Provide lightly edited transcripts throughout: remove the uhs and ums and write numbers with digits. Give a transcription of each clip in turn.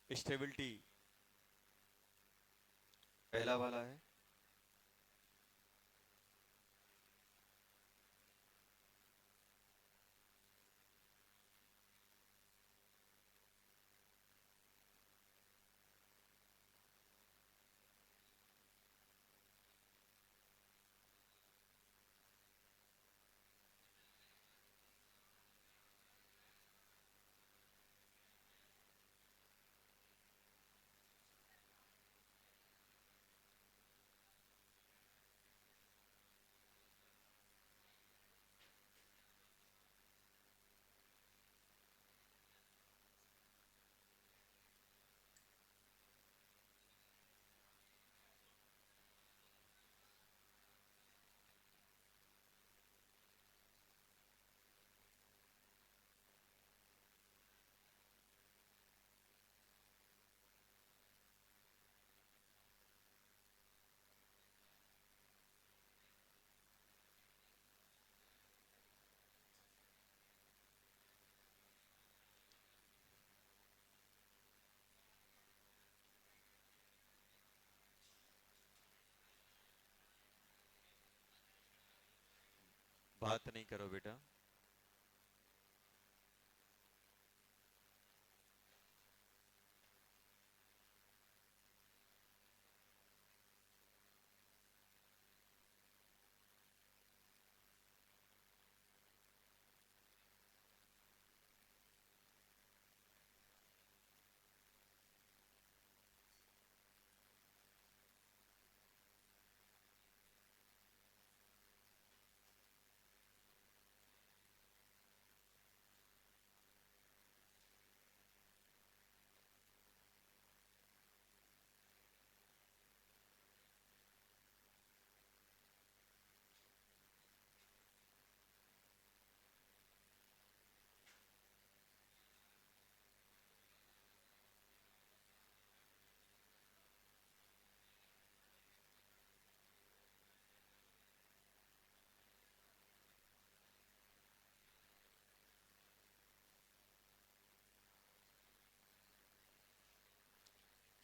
Stability पहला वाला है। बात नहीं करो बेटा।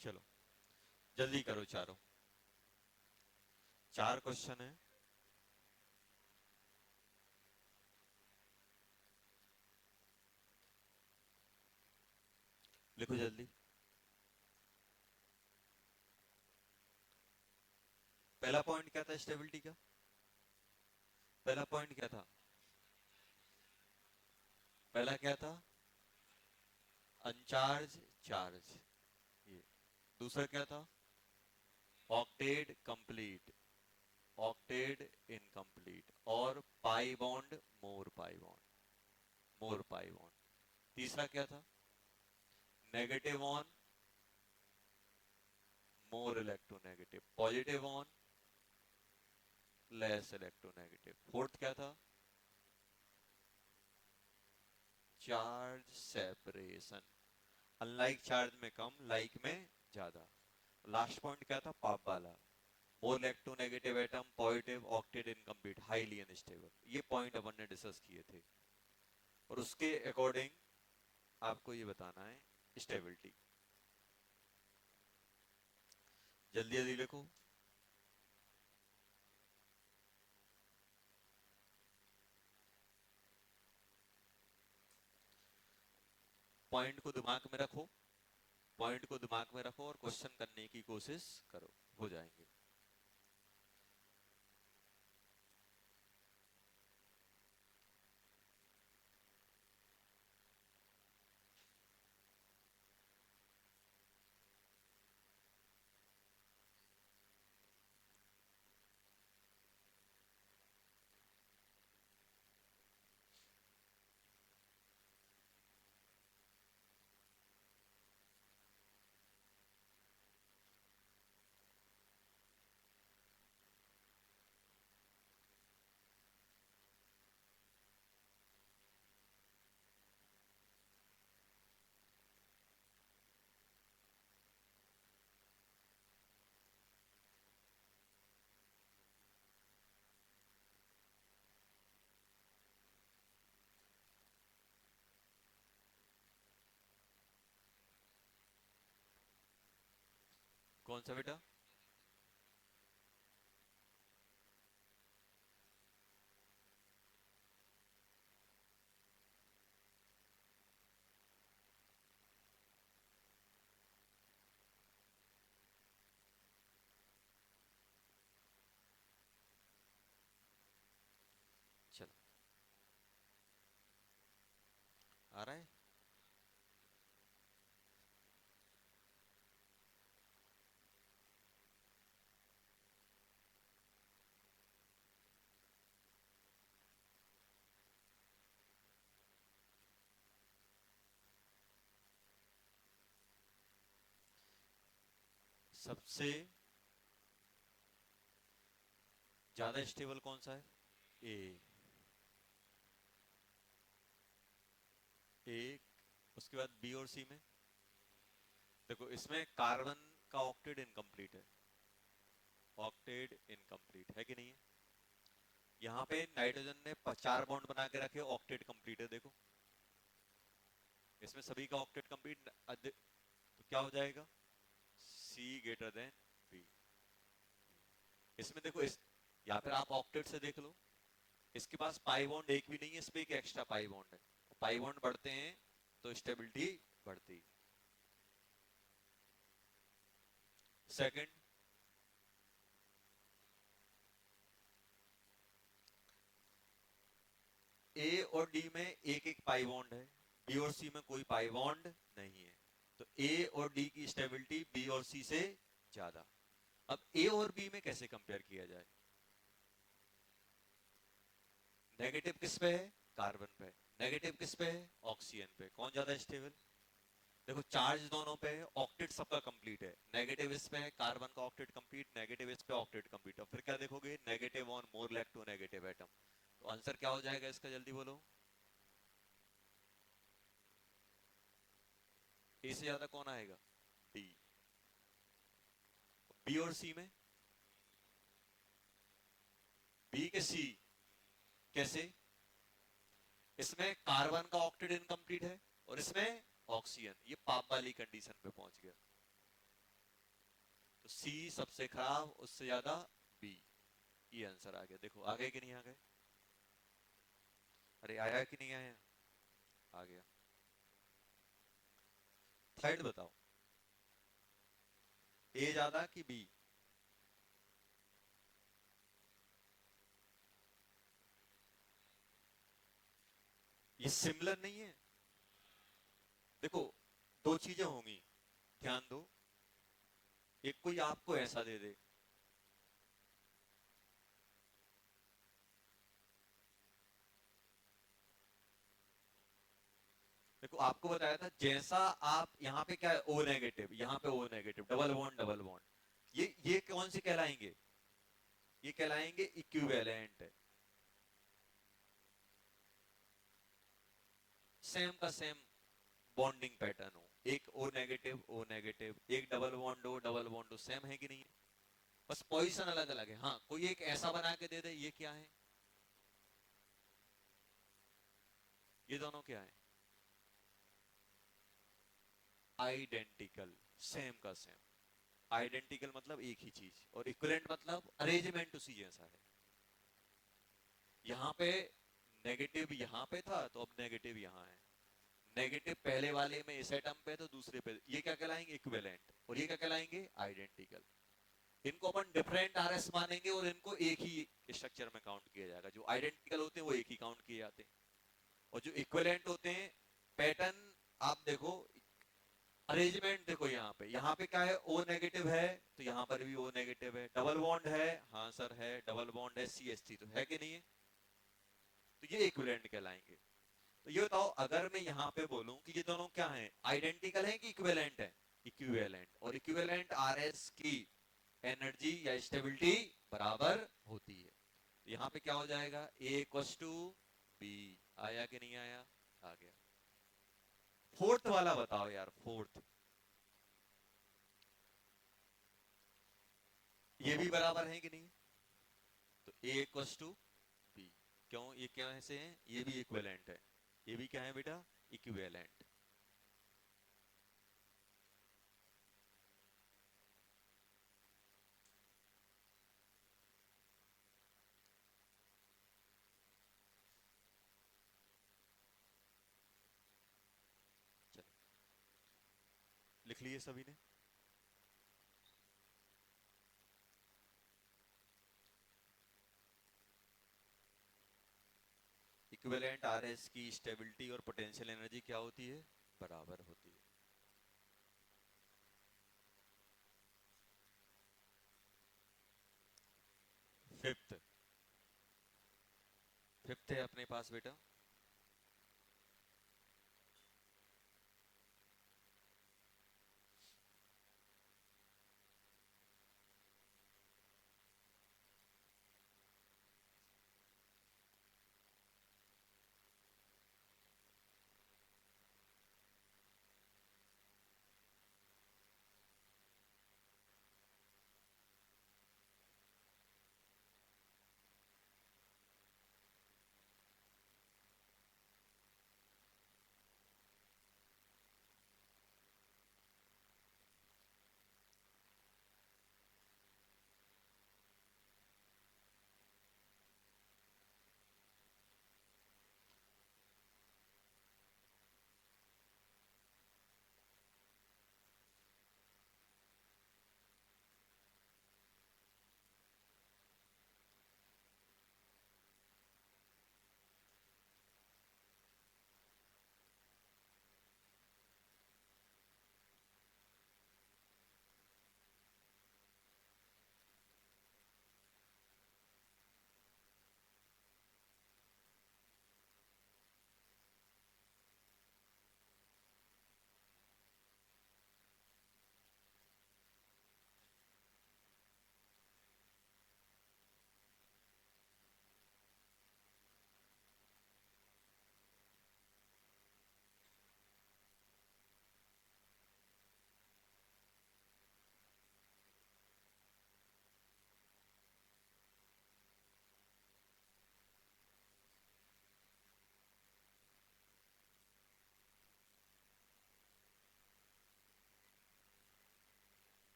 चलो जल्दी करो चारों। चार क्वेश्चन है। लिखो जल्दी। पहला पॉइंट क्या था स्टेबिलिटी का? पहला पॉइंट क्या था? पहला क्या था? अनचार्ज चार्ज। ये दूसरा क्या था? ऑक्टेट कंप्लीट, ऑक्टेट इनकम्प्लीट, और पाई बॉन्ड, मोर पाई बॉन्ड, मोर पाई बॉन्ड। तीसरा क्या था? Negative on, more electronegative, positive on, less electronegative. Fourth क्या था? चार्ज सेपरेशन, अनलाइक चार्ज में कम, लाइक में ज्यादा। लास्ट पॉइंट क्या था पाप वाला? More electronegative atom, positive, octet incomplete, highly unstable. ये पॉइंट अपन ने डिस्कस किए थे और उसके अकॉर्डिंग आपको ये बताना है स्टेबिलिटी। जल्दी जल्दी लिखो। पॉइंट को दिमाग में रखो, पॉइंट को दिमाग में रखो और क्वेश्चन करने की कोशिश करो, हो जाएंगे। कौन सा बेटा? चलो, आ रहा है। सबसे ज्यादा स्टेबल कौन सा है? ए। एक, उसके बाद बी और सी में देखो, इसमें कार्बन का ऑक्टेट इनकम्प्लीट है। ऑक्टेट इनकम्प्लीट है कि नहीं है? यहाँ पे नाइट्रोजन ने 4 बॉन्ड बना के रखे, ऑक्टेट कंप्लीट है देखो। इसमें सभी का ऑक्टेट कंप्लीट, तो क्या हो जाएगा? सी ग्रेटर देन बी। इसमें देखो, इस या फिर आप ऑक्टेट से देख लो, इसके पास पाई बॉन्ड एक भी नहीं है, इसमें एक एक्स्ट्रा पाई बॉन्ड है। पाई बॉन्ड बढ़ते हैं तो स्टेबिलिटी बढ़ती। सेकंड, ए और डी में एक एक पाई बॉन्ड है, बी और सी में कोई पाई बॉन्ड नहीं है, तो ए और डी की स्टेबिलिटी बी और सी से ज्यादा। अब ए और बी में कैसे कंपेयर किया जाए? नेगेटिव किस पे है? कार्बन पे। नेगेटिव किस पे है? ऑक्सीजन पे। कौन ज्यादा स्टेबल? देखो, चार्ज दोनों पे है, ऑक्टेट सबका कंप्लीट है। नेगेटिव इस पे है, कार्बन का ऑक्टेट कंप्लीट, नेगेटिव इस पे ऑक्टेट कंप्लीट। अब फिर क्या देखोगे? Negative on more leg to negative atom. तो आंसर क्या हो जाएगा इसका, जल्दी बोलो। ए से ज्यादा कौन आएगा? डी। बी और सी में, बी के सी कैसे? इसमें कार्बन का ऑक्टेट इनकम्प्लीट है और इसमें ऑक्सीजन, ये पाप वाली कंडीशन पे पहुंच गया, तो सी सबसे खराब, उससे ज्यादा बी। ये आंसर आ गया। देखो, आ गए कि नहीं आ गए? अरे आया कि नहीं आया? आ गया। थर्ड बताओ, ए ज्यादा कि बी? ये सिमिलर नहीं है। देखो, दो चीजें होंगी, ध्यान दो। एक कोई आपको ऐसा दे दे, देखो आपको बताया था, जैसा आप यहाँ पे क्या है, ओ नेगेटिव, यहाँ पे O negative, double bond double bond, ये कौन से कहलाएंगे? ये कहलाएंगे इक्विवेलेंट। सेम का सेम बॉन्डिंग पैटर्न हो, एक ओ नेगेटिव, एक डबल बॉन्ड हो, सेम है कि नहीं है? बस पोजीशन अलग अलग है। हाँ, कोई एक ऐसा बना के दे दे, ये क्या है? ये दोनों क्या है? आइडेंटिकल, सेम का सेम। आइडेंटिकल मतलब एक ही चीज, और इक्विवेलेंट मतलब अरेंजमेंट उसी जैसा है। यहाँ पे नेगेटिव यहाँ पे था, तो अब नेगेटिव यहाँ है। नेगेटिव पहले वाले में इस एटम पे, तो दूसरे पे, ये क्या कहलाएंगे? इक्विवेलेंट। और ये क्या कहलाएंगे? आइडेंटिकल। इनको अपन डिफरेंट आरएस मानेंगे और इनको एक ही स्ट्रक्चर में काउंट किया जाएगा। जो आइडेंटिकल होते हैं वो एक ही काउंट किए जाते हैं, और जो इक्विवेलेंट होते हैं, पैटर्न आप देखो, अरेंजमेंट देखो, यहाँ पे क्या है? ओ नेगेटिव है, तो यहाँ पर भी ओ नेगेटिव है। डबल बॉन्ड है, हाँ सर है, डबल बॉन्ड है, CH3 तो है कि नहीं है? तो ये इक्विवेलेंट कहलाएंगे। तो ये बताओ, अगर मैं यहाँ पे बोलूं कि ये दोनों क्या हैं, आइडेंटिकल है कि इक्विवेलेंट है? इक्विवेलेंट। और इक्विवेलेंट आरएस की एनर्जी या स्टेबिलिटी बराबर होती है। तो यहाँ पे क्या हो जाएगा? ए इक्वल्स टू बी। आया कि नहीं आया? आ गया। फोर्थ वाला बताओ यार, फोर्थ। ये भी बराबर है कि नहीं? तो ए इक्वल्स टू बी। क्यों? ये क्या ऐसे हैं? ये भी इक्विवेलेंट है। ये भी क्या है बेटा? इक्विवेलेंट। लिए सभी ने? इक्विवेलेंट आरएस की स्टेबिलिटी और पोटेंशियल एनर्जी क्या होती है? बराबर होती है। फिफ्थ, फिफ्थ है अपने पास बेटा।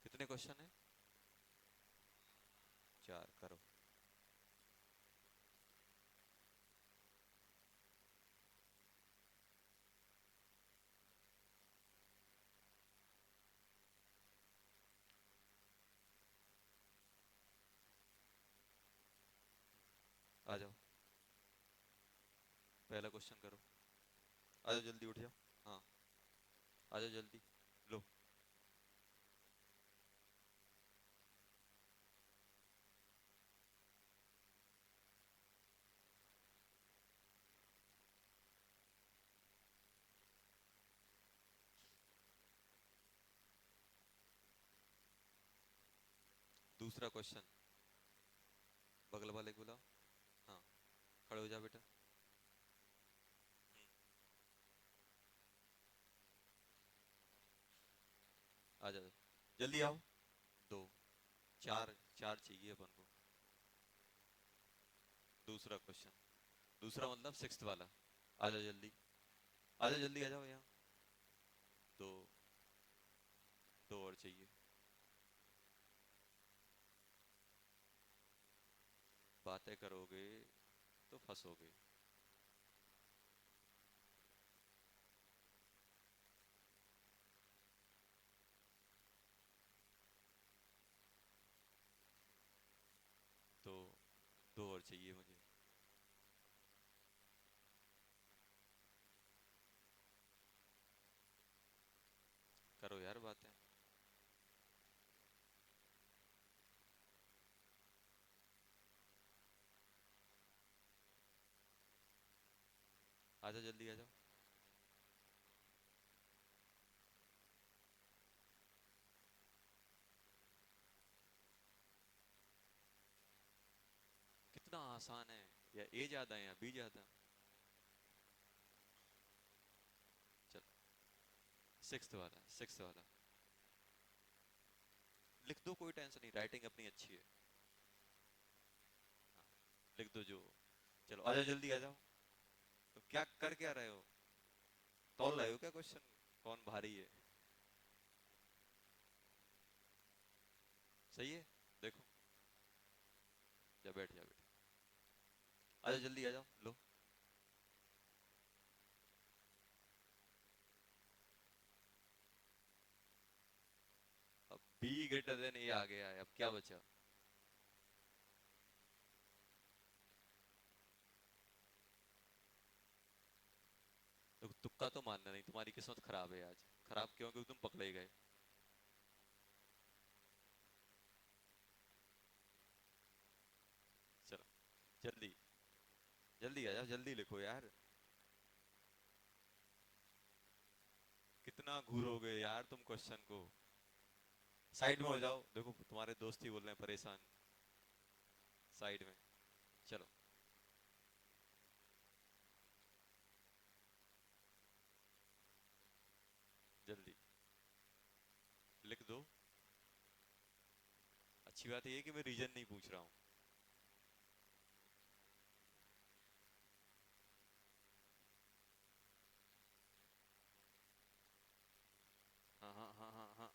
कितने क्वेश्चन है? 4 करो। आ जाओ, पहला क्वेश्चन करो। आ जाओ जल्दी, उठ जाओ। हाँ, आ जाओ जल्दी। लो। दूसरा क्वेश्चन, बगल वाले को बुलाओ। हाँ, खड़े हो जाओ बेटा। आ जाओ, जल्दी आओ। दो, चार, चार चाहिए अपन को। दूसरा क्वेश्चन, दूसरा मतलब सिक्स्थ वाला। आ जाओ जल्दी, आ जाओ जल्दी, आ जाओ यहाँ। दो, दो और चाहिए। बात बातें करोगे तो फंसोगे। तो दो और चाहिए मुझे। करो यार बातें। आजा जल्दी आ जाओ। कितना आसान है। या ए ज्यादा है या बी ज्यादा। चल, सिक्स्थ वाला लिख दो, कोई टेंशन नहीं, राइटिंग अपनी अच्छी है। हाँ, लिख दो जो। चलो आजा जल्दी आ जाओ। तो क्या कर क्या रहे हो? तौल रहे हो क्या क्वेश्चन? कौन भारी है? सही है। देखो, जा बैठ जा बेटा। आजा जल्दी आ जाओ, लो। अब बी ग्रेटर देन ए आ गया है, अब क्या बचा? तो तुक्का तो मानना नहीं, तुम्हारी किस्मत खराब है आज। खराब क्यों? क्योंकि तुम पकड़े गए। चलो जल्दी, जल्दी आ जाओ, जल्दी लिखो यार। कितना घूरोगे यार तुम क्वेश्चन को? साइड में हो जाओ, देखो तुम्हारे दोस्त ही बोल रहे हैं परेशान। साइड में। चलो जल्दी लिख दो। अच्छी बात ये है कि मैं रीजन नहीं पूछ रहा हूँ। हाँ हाँ हाँ हाँ हाँ।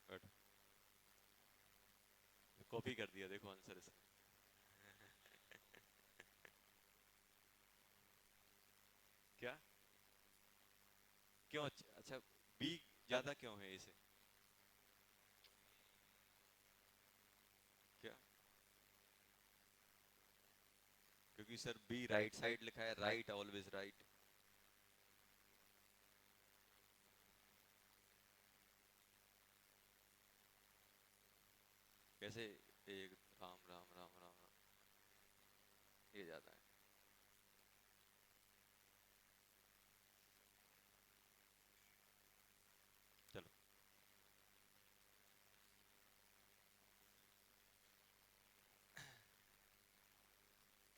बैठो। कॉपी कर दिया देखो आंसर इसने। क्या? क्यों? अच्छा अच्छा, बी ज्यादा क्यों है इसे? क्या? क्योंकि सर बी राइट साइड लिखा है, राइट ऑलवेज राइट। कैसे? एक राम राम राम राम राम, ये ज्यादा है। चलो,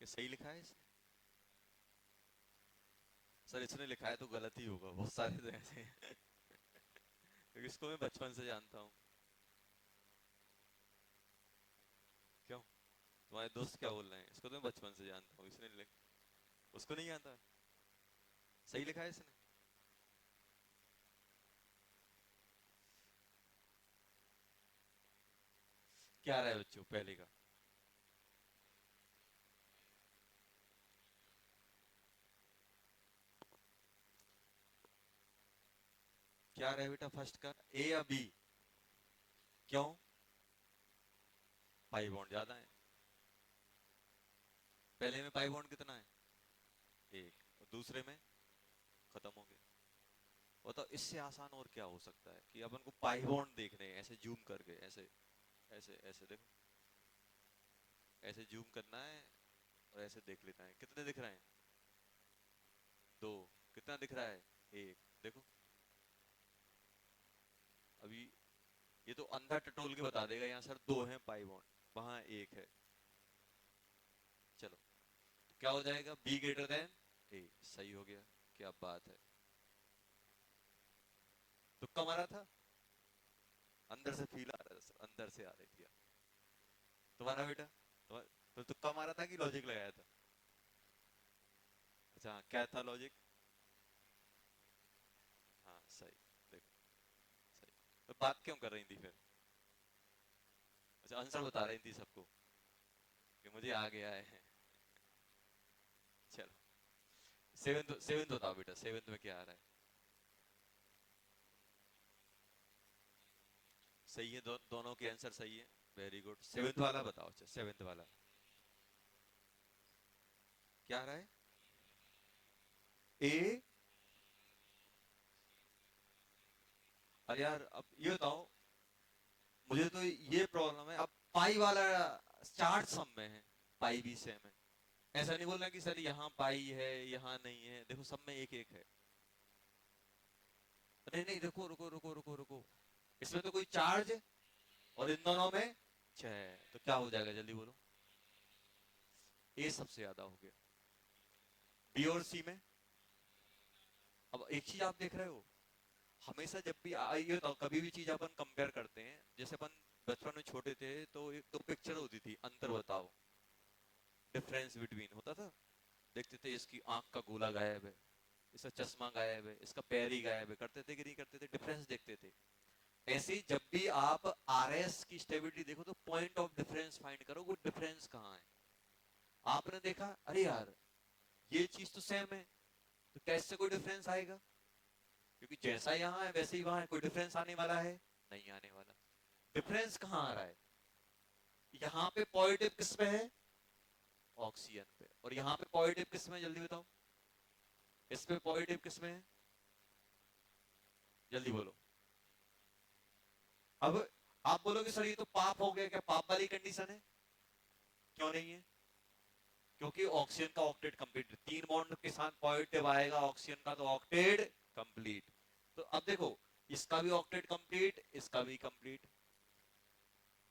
क्या सही लिखा है इसने? सर इसने लिखा है तो गलत ही होगा, बहुत सारे तो ऐसे हैं। क्योंकि इसको मैं बचपन से जानता हूँ। क्यों? तुम्हारे दोस्त क्या बोल रहे हैं? इसको तो मैं बचपन से जानता हूँ, इसने लिख। उसको नहीं आता? सही लिखा है इसने। क्या रहा है बच्चों पहले का? क्या रहा है बेटा फर्स्ट का? ए या बी? क्यों? पाई बॉन्ड ज्यादा है। पहले में पाई बॉन्ड कितना है? एक। और दूसरे में? खत्म हो गया। वो तो इससे आसान और क्या हो सकता है कि अपन को पाई बॉन्ड देखने हैं, ऐसे जूम करके, ऐसे ऐसे ऐसे देखो। ऐसे जूम करना है और ऐसे देख लेना है कितने दिख रहे हैं। दो। कितना दिख रहा है? एक। देखो अभी, ये तो अंधा टटोल के बता देगा यहाँ सर दो हैं पाई बॉन्ड, वहां एक है। चलो, तो क्या हो जाएगा? बी ग्रेटर देन ए। सही हो गया। क्या बात है। तुक्का मारा था? अंदर से फील आ रहा था सर, अंदर से आ रही थी। तुम्हारा बेटा, तो तुक्का मारा था कि लॉजिक लगाया था? अच्छा हाँ, क्या था लॉजिक? हाँ सही। देखो, सही। तो बात क्यों कर रही थी फिर? अच्छा आंसर बता रही थी सबको कि मुझे आ गया है। चलो सेवेंथ सेवेंथ बताओ बेटा, सेवेंथ में क्या आ रहा है? सही है, दोनों के आंसर सही है। Very good. सेवेंथ वाला बताओ। अच्छा सेवेंथ वाला क्या आ रहा है? ए। अरे यार अब ये बताओ, मुझे तो ये प्रॉब्लम है। अब पाई वाला चार्ट सब में है, पाई भी सेम है। ऐसा नहीं बोलना कि सर यहाँ पाई है यहाँ नहीं है, देखो सब में एक एक है। नहीं नहीं, देखो रुको रुको रुको रुको, इसमें तो कोई चार्ज और इन दोनों में छह है, तो क्या हो जाएगा जल्दी बोलो। ए सबसे ज्यादा हो गया। बी और सी में अब एक चीज आप देख रहे हो, हमेशा जब भी ये तो कभी भी चीज अपन कंपेयर करते हैं, जैसे अपन बचपन में छोटे थे तो एक दो पिक्चर होती थी, अंतर बताओ, डिफरेंस बिटवीन होता था। देखते थे इसकी आंख का गोला गायब है, इसका चश्मा गायब है, इसका पैर ही गायब है, करते थे कि नहीं करते थे, डिफरेंस देखते थे। ऐसे ही जब भी आप आरएस की स्टेबिलिटी देखो तो पॉइंट ऑफ डिफरेंस फाइंड करो, वो डिफरेंस कहाँ है। आपने देखा अरे यार ये चीज तो सेम है, तो कैसे कोई डिफरेंस आएगा? क्योंकि जैसा यहाँ है वैसे ही वहां है, कोई डिफरेंस आने वाला है? नहीं आने वाला। डिफरेंस कहाँ आ रहा है? यहाँ पे पॉजिटिव किस पे है? ऑक्सीजन पे। और यहाँ पे पॉजिटिव किस में है जल्दी बताओ? इस पे पॉजिटिव किस में है? जल्दी बोलो। अब आप बोलोगे सर ये तो पाप हो गया, क्या पाप वाली कंडीशन है? क्यों नहीं है? क्योंकि ऑक्सीजन का ऑक्टेट कंप्लीट, तीन बॉन्ड के साथ पॉजिटिव आएगा ऑक्सीजन का, तो ऑक्टेट कंप्लीट। तो अब देखो, इसका भी ऑक्टेट कंप्लीट, इसका भी कंप्लीट।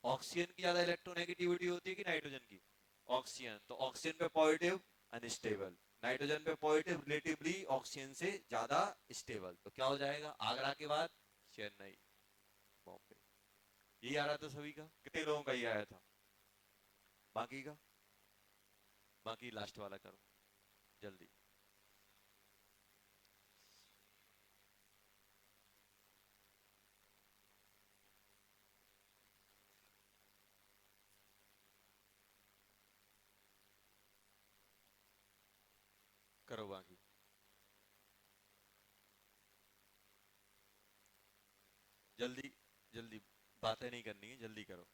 ऑक्सीजन की ज्यादा इलेक्ट्रोनेगेटिविटी होती है कि नाइट्रोजन की? ऑक्सीजन, तो ऑक्सीजन पे पॉजिटिव अनस्टेबल, नाइट्रोजन पे पॉजिटिव रिलेटिवली ऑक्सीजन से ज्यादा स्टेबल, तो क्या हो जाएगा? आगरा के बाद चेन्नई, बॉम्बे। यही आ रहा था सभी का? कितने लोगों का ये आया था? बाकी का? बाकी लास्ट वाला करो जल्दी। करो बाकी जल्दी जल्दी, बातें नहीं करनी है, जल्दी करो।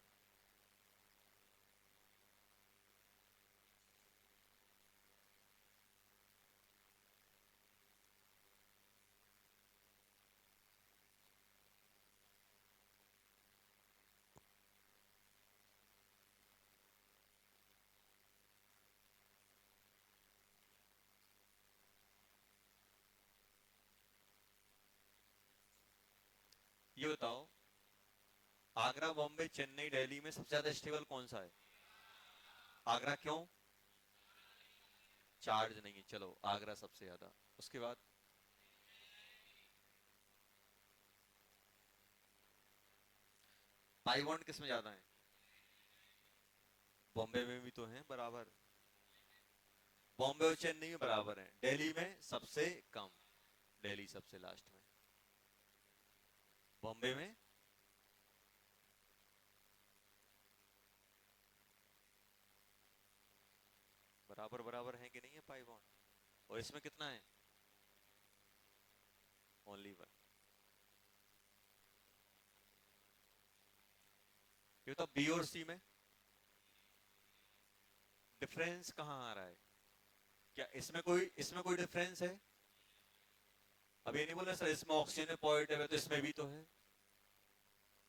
ये बताओ, आगरा बॉम्बे चेन्नई दिल्ली में सबसे ज्यादा स्टेबल कौन सा है? आगरा क्यों? चार्ज नहीं है, चलो आगरा सबसे ज्यादा। उसके बाद पाई बॉन्ड किस में ज्यादा है? बॉम्बे में भी तो है बराबर। बॉम्बे और चेन्नई में बराबर है, दिल्ली में सबसे कम, दिल्ली सबसे लास्ट में। बॉम्बे में बराबर बराबर है कि नहीं है पाई बॉन्ड? और इसमें कितना है? Only one. ये तो बी और सी में डिफरेंस कहाँ आ रहा है? क्या इसमें कोई डिफरेंस है? अब ये नहीं बोला सर इसमें ऑक्सीजन में पॉजिटिव है तो इसमें भी तो है।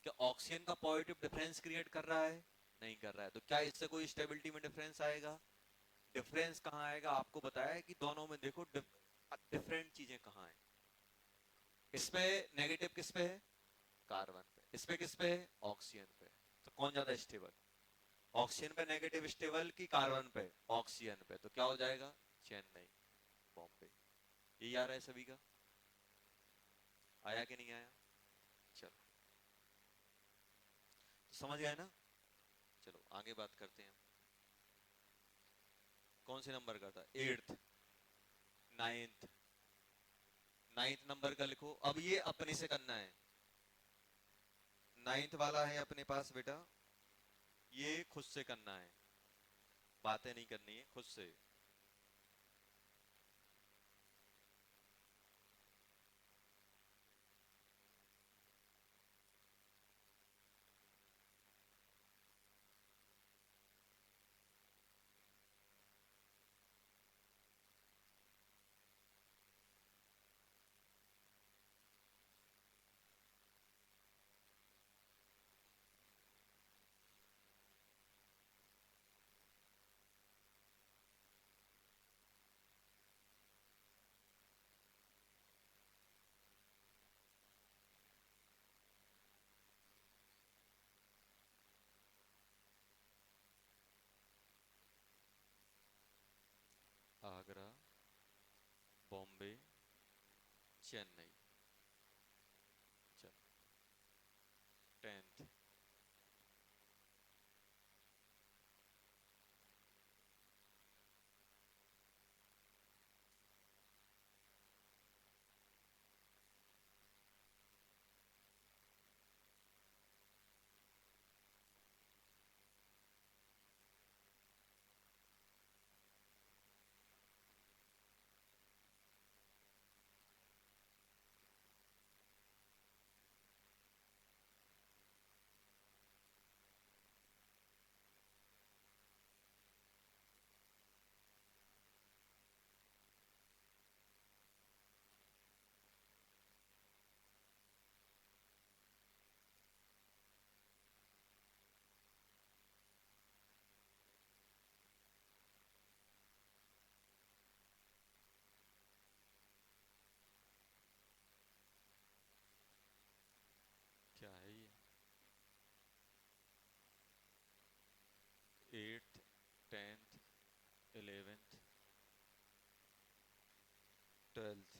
क्या ऑक्सीजन का पॉजिटिव डिफरेंस क्रिएट कर रहा है? नहीं कर रहा है, तो क्या इससे कोई स्टेबिलिटी में डिफरेंस आएगा? डिफरेंस कहाँ आएगा? आपको बताया है कि दोनों में देखो डिफरेंट चीजें कहाँ है। इसमें नेगेटिव किस पे है? कार्बन पे। इसमें किस पे है? ऑक्सीजन पे। तो कौन ज्यादा स्टेबल? ऑक्सीजन पे नेगेटिव स्टेबल की कार्बन पे? ऑक्सीजन पे, तो क्या हो जाएगा? चेन्नई, बॉम्बे। यही आ रहा है सभी का? आया कि नहीं आया? चलो, तो समझ गए ना? चलो आगे बात करते हैं। कौन से नंबर का था? Eighth, ninth. नाइन्थ नंबर का लिखो। अब ये अपने से करना है। नाइन्थ वाला है अपने पास बेटा, ये खुद से करना है, बातें नहीं करनी है, खुद से। आगरा, बॉम्बे, चेन्नई। चल, 10th। क्या है ये? 8th, 10th, 11th, 12th।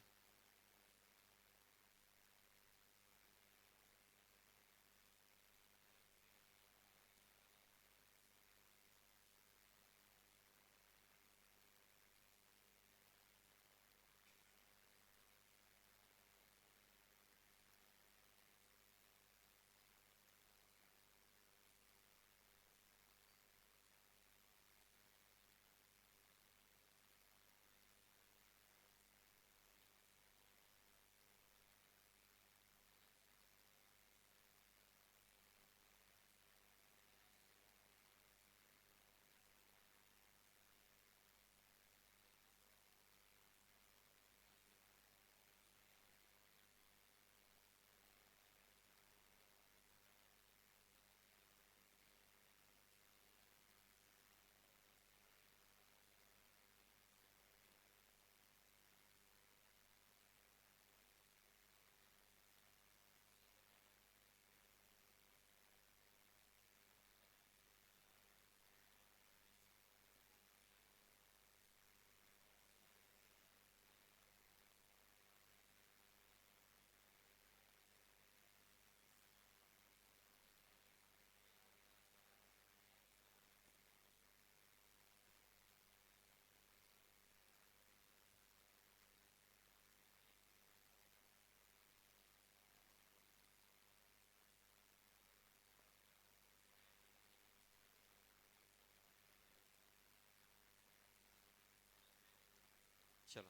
चलो,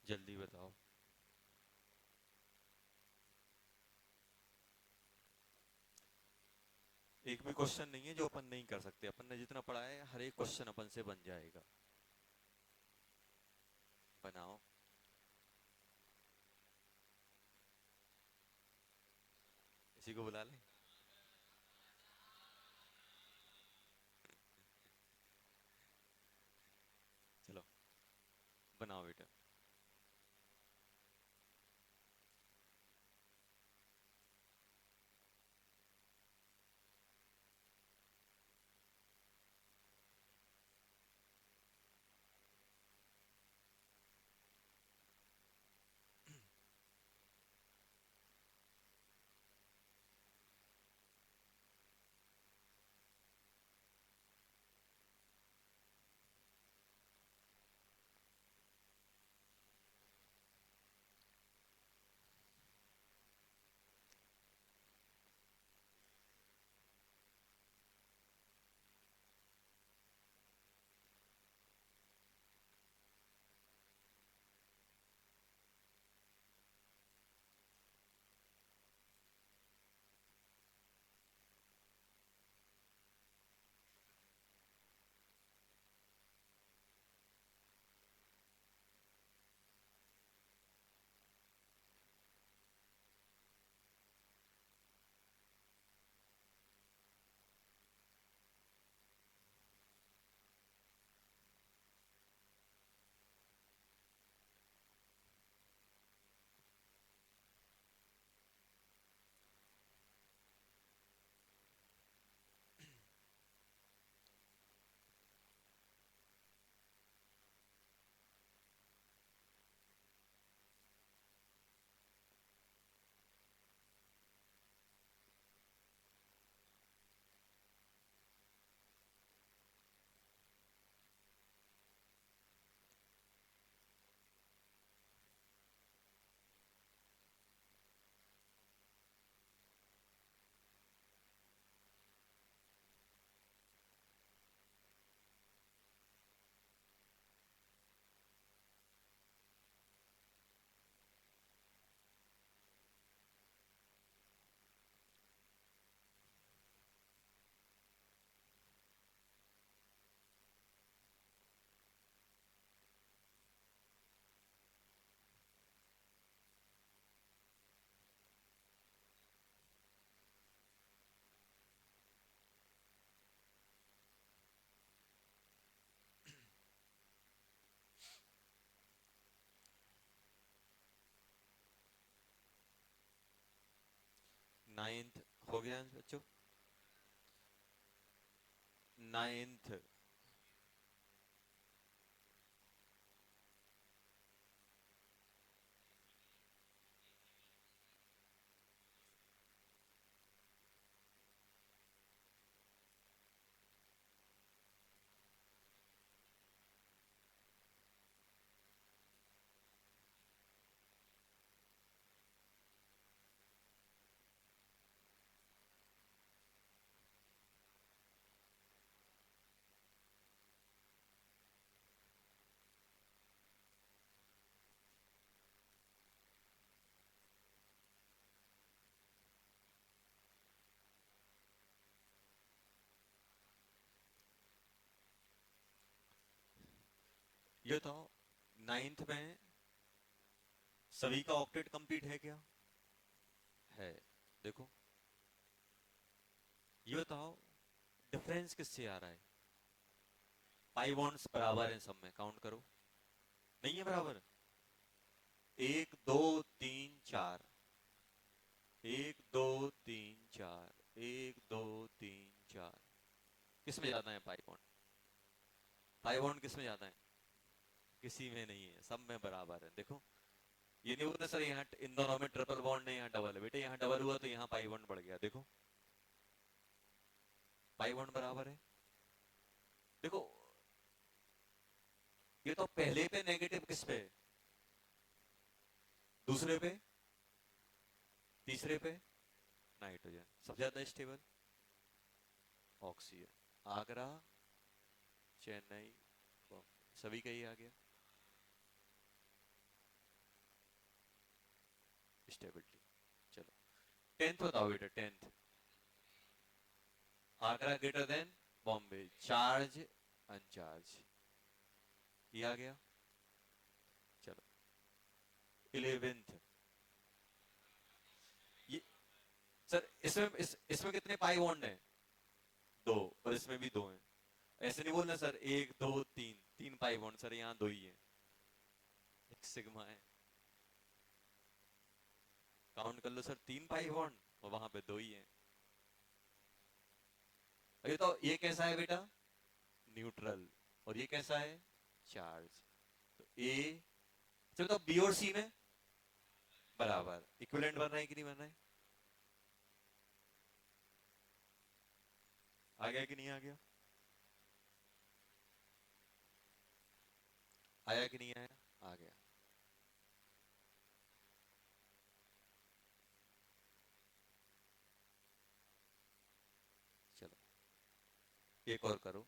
जल्दी बताओ। एक भी क्वेश्चन नहीं है जो अपन नहीं कर सकते, अपन ने जितना पढ़ा है हर एक क्वेश्चन अपन से बन जाएगा। बनाओ। इसी को बुला ले। चलो, बनाओ बेटा। नाइन्थ हो गया बच्चों। नाइन्थ, ये बताओ नाइन्थ में सभी का ऑक्टेट कंप्लीट है क्या? है। देखो, ये बताओ डिफरेंस किससे आ रहा है? पाई बॉन्ड्स बराबर हैं सब में, काउंट करो। नहीं है बराबर? एक दो तीन चार, एक दो तीन चार, एक दो तीन चार। किस में ज्यादा है पाई बॉन्ड? पाई बॉन्ड किस में ज्यादा है? किसी में नहीं है, सब में बराबर है। देखो, ये नहीं बोलते सर यहाँ इन दोनों में ट्रिपल बॉन्ड है, यहाँ डबल है। बेटे यहाँ डबल हुआ तो यहाँ पाई बॉन्ड बढ़ गया। देखो, पाई बॉन्ड बराबर है। देखो, ये तो पहले पे नेगेटिव किस पे? दूसरे पे, तीसरे पे नाइट्रोजन। सबसे ज्यादा स्टेबल ऑक्सीजन। आगरा, चेन्नई, बॉम्बे, सभी का ही आ गया स्टेबिलिटी। चलो, टेंथ बताओ बेटा, tenth. Agra greater than Bombay, charge अनचार्ज, ये आ गया। चलो, इलेवेंथ। ये सर इसमें कितने पाई बॉन्ड है? दो। और इसमें भी दो हैं। ऐसे नहीं बोलना सर एक दो तीन, तीन पाई बॉन्ड सर, यहाँ दो ही है। एक सिग्मा है। काउंट कर लो सर, तीन पाई बॉन्ड और वहां पे दो ही है। ये तो ये कैसा है बेटा? न्यूट्रल। और ये कैसा है? चार्ज। तो ए, चलो तो बी और सी में बराबर इक्विवेलेंट बन रहा है कि नहीं बन रहा है? आ गया कि नहीं आ गया? आया कि नहीं आया? आ गया। चलो, एक और करो।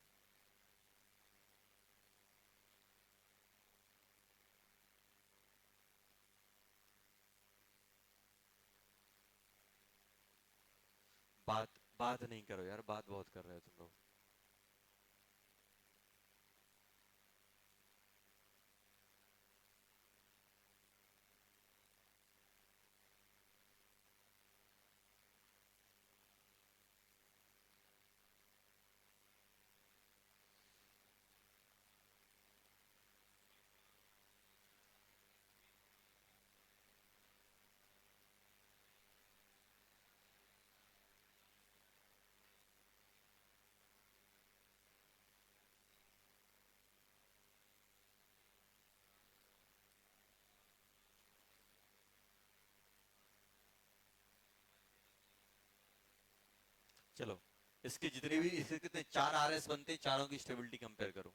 बात बात नहीं करो यार, बात बहुत कर रहे हो तुम लोग। चलो, इसके जितने भी, इसके कितने चार आर एस बनते हैं, चारों की स्टेबिलिटी कंपेयर करो।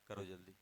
करो जल्दी।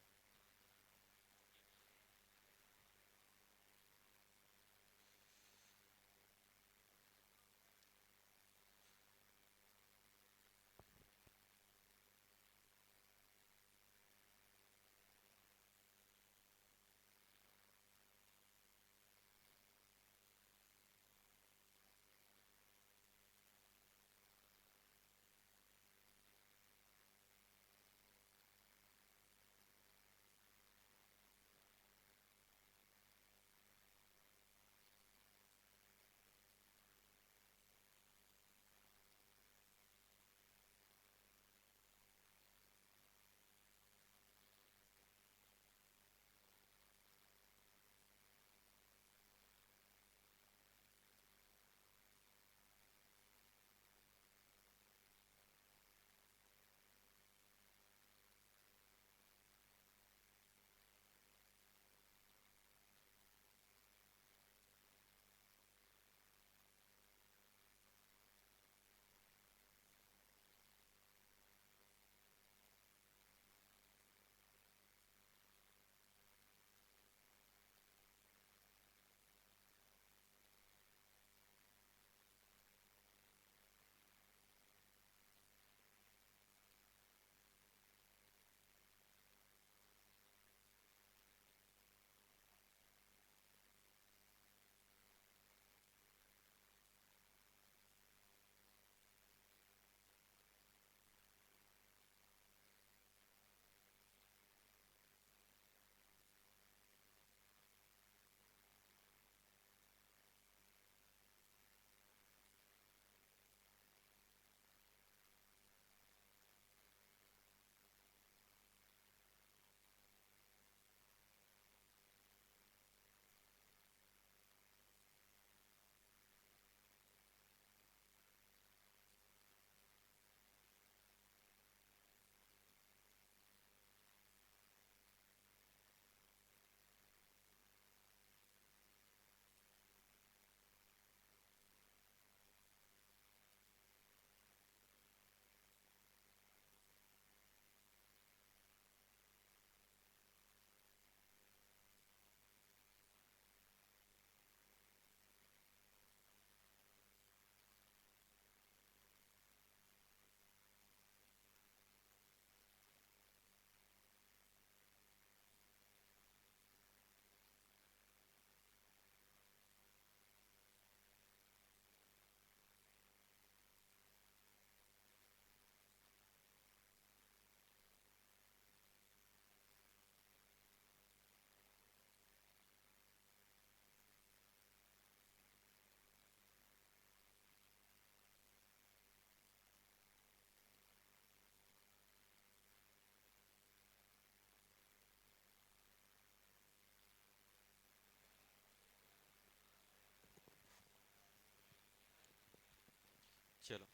चलो,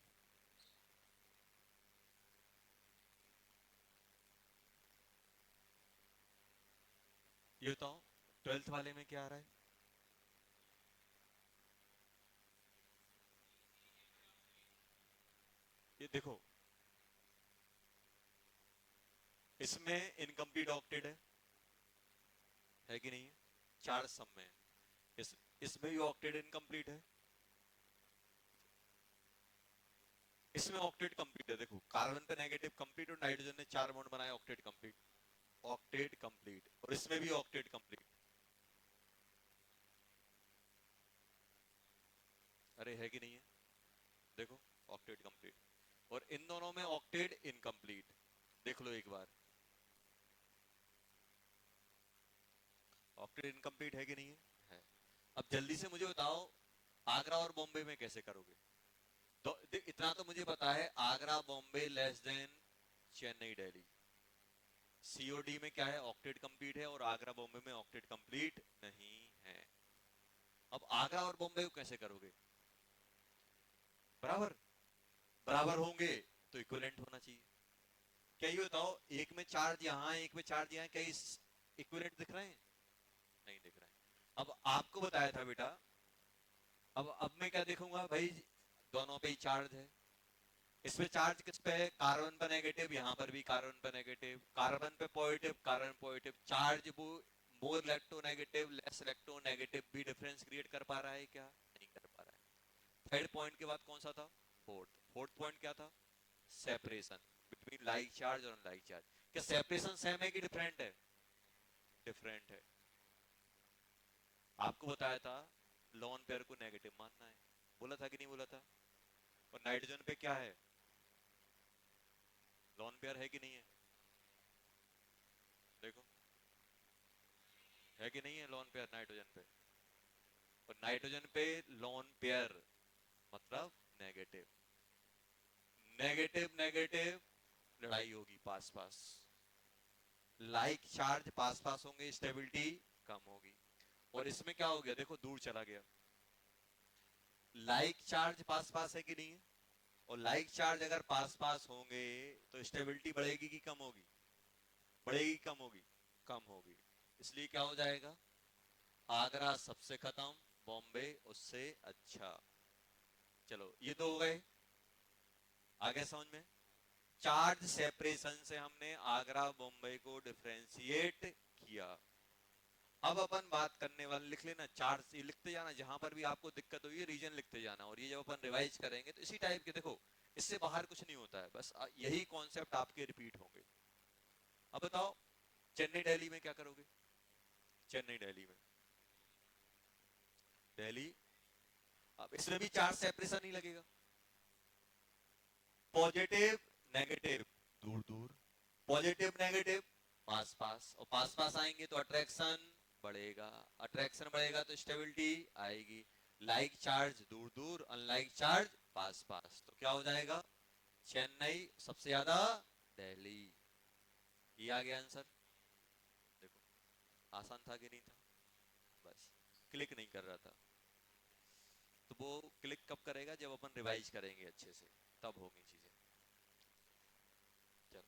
ये बताओ 12th वाले में क्या आ रहा है? ये देखो, इसमें इनकम्प्लीट ऑक्टेट है कि नहीं है? चार सम में है। इस इसमें भी ऑक्टेट इनकम्प्लीट है, इसमें ऑक्टेट कंप्लीट है। देखो, कार्बन पे नेगेटिव कंप्लीट और नाइट्रोजन ने चार बॉन्ड बनाए, ऑक्टेट कंप्लीट। ऑक्टेट कंप्लीट, और इसमें भी ऑक्टेट कंप्लीट। अरे है कि नहीं है? देखो, ऑक्टेट कंप्लीट। और इन दोनों में ऑक्टेट इनकम्प्लीट। देख लो एक बार, ऑक्टेट इनकम्प्लीट है कि नहीं है? अब जल्दी से मुझे बताओ, आगरा और बॉम्बे में कैसे करोगे? तो इतना तो मुझे पता है, Agra Bombay less than Chennai Delhi. COD में क्या है? ऑक्टेट कंप्लीट है, और आगरा बॉम्बे में ऑक्टेट कंप्लीट नहीं है। अब आगरा और बॉम्बे को कैसे करोगे? बराबर, बराबर होंगे तो इक्विवेलेंट होना चाहिए। क्या ये बताओ, एक में चार्ज यहाँ है, एक में चार्ज यहाँ है, क्या इस इक्विवेलेंट दिख रहे हैं? नहीं दिख रहे हैं। अब आपको बताया था बेटा, अब मैं क्या देखूंगा भाई? दोनों पे ही चार्ज है। इसमें चार्ज किस पे है? कार्बन पे नेगेटिव, यहाँ पर भी कार्बन पे नेगेटिव, कार्बन पे पॉजिटिव, कार्बन पॉजिटिव। चार्ज वो मोर इलेक्ट्रोनेगेटिव लेस इलेक्ट्रोनेगेटिव भी डिफरेंस क्रिएट कर पा रहा है क्या? नहीं कर पा रहा है। थर्ड पॉइंट के बाद कौन सा था? फोर्थ। फोर्थ पॉइंट क्या था? सेपरेशन बिटवीन लाइक चार्ज और अनलाइक चार्ज। क्या सेपरेशन सेम है कि डिफरेंट है? डिफरेंट है। आपको बताया था लॉन पेयर को नेगेटिव मानना है, बोला था कि नहीं बोला था? और नाइट्रोजन पे क्या है? लॉन पेयर है कि नहीं है? देखो, है कि नहीं है लॉन पेयर नाइट्रोजन पे? और नाइट्रोजन पे लॉन पेयर मतलब नेगेटिव। नेगेटिव नेगेटिव लड़ाई होगी, पास पास। लाइक चार्ज पास पास होंगे, स्टेबिलिटी कम होगी। और इसमें क्या हो गया? देखो, दूर चला गया। लाइक चार्ज पास पास है कि नहीं है? और लाइक चार्ज अगर पास पास होंगे तो स्टेबिलिटी बढ़ेगी कि कम होगी? बढ़ेगी कम होगी? कम होगी। इसलिए क्या हो जाएगा? आगरा सबसे खत्म, बॉम्बे उससे अच्छा। चलो, ये तो हो गए। आगे समझ में? चार्ज सेपरेशन से हमने आगरा बॉम्बे को डिफरेंशिएट किया। अब अपन बात करने वाले, लिख लेना चार्ज, ये लिखते जाना, जहां पर भी आपको दिक्कत हुई है रीजन लिखते जाना। और ये जब अपन रिवाइज करेंगे तो इसी टाइप के, देखो इससे बाहर कुछ नहीं होता है, बस यही कॉन्सेप्ट आपके रिपीट होंगे। अब बताओ, चेन्नई दिल्ली में क्या करोगे? चेन्नई दिल्ली में, दिल्ली, अब इसमें भी चार्ज सेपरेशन ही लगेगा। पॉजिटिव नेगेटिव दूर दूर, पॉजिटिव नेगेटिव पास पास, और पास पास आएंगे तो अट्रैक्शन बढ़ेगा, अट्रैक्शन बढ़ेगा तो स्टेबिलिटी आएगी। लाइक चार्ज दूर दूर, अनलाइक चार्ज पास पास, तो क्या हो जाएगा? चेन्नई सबसे ज्यादा, दिल्ली। ये आ गया आंसर। देखो, आसान था कि नहीं था? बस क्लिक नहीं कर रहा था। तो वो क्लिक कब करेगा? जब अपन रिवाइज करेंगे अच्छे से, तब होंगी चीजें। चलो,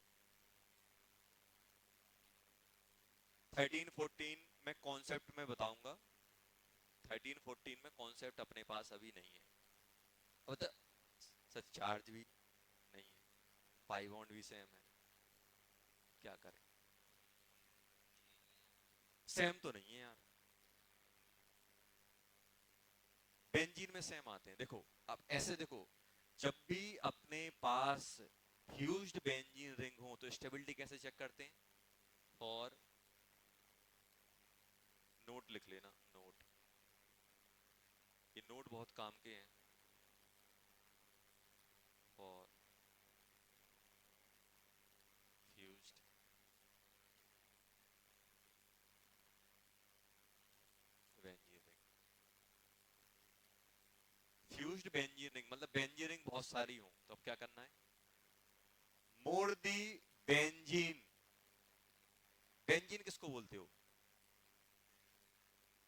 13-14 में कॉन्सेप्ट में बताऊंगा। 13-14 में कॉन्सेप्ट अपने पास अभी नहीं है। अब तो सच चार्ज भी नहीं है, पाई बॉन्ड भी सेम है, क्या करें? सेम तो नहीं है यार, बेंजीन में सेम आते हैं। देखो, अब ऐसे देखो, जब भी अपने पास फ्यूज्ड बेंजीन रिंग हो तो स्टेबिलिटी कैसे चेक करते हैं? फॉर, नोट लिख लेना, नोट। ये नोट बहुत काम के हैं। For fused benzene ring, fused benzene ring मतलब बेंजीन रिंग बहुत सारी हो, तो अब क्या करना है? मोड़ दी बेंजीन। बेंजीन किसको बोलते हो?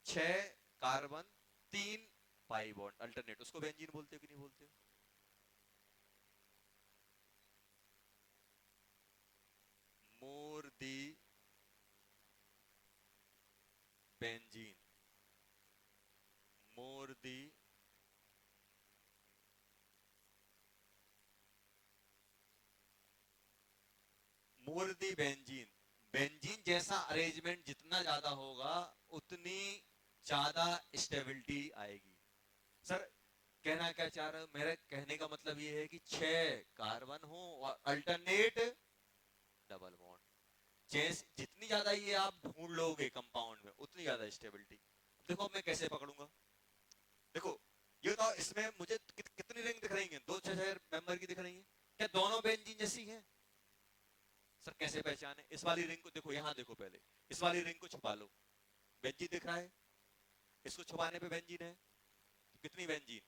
6 कार्बन 3 पाई बॉन्ड अल्टरनेट, उसको बेंजीन बोलते हो कि नहीं बोलते हो? फॉर दी बेंजीन, बेंजीन जैसा अरेंजमेंट जितना ज्यादा होगा उतनी ज्यादा स्टेबिलिटी आएगी। सर कहना क्या चाह रहे हो, मेरे कहने का मतलब ये है कि 6 कार्बन हो और अल्टरनेट डबल बॉन्ड, जैसे जितनी ज्यादा ये आप ढूंढ लोगे कंपाउंड में उतनी ज्यादा स्टेबिलिटी। देखो मैं कैसे पकड़ूंगा, देखो ये बताओ इसमें मुझे कितनी रिंग दिख रही है, 2 6 मेंबर की दिख रही है, क्या दोनों बेंजीन जैसी हैं? सर कैसे पहचाने, इस वाली रिंग को देखो, यहां देखो पहले, इस वाली रिंग को छुपा लो, बेंजीन दिख रहा है, इसको छुपाने पे बेंजीन है, तो कितनी बेंजीन?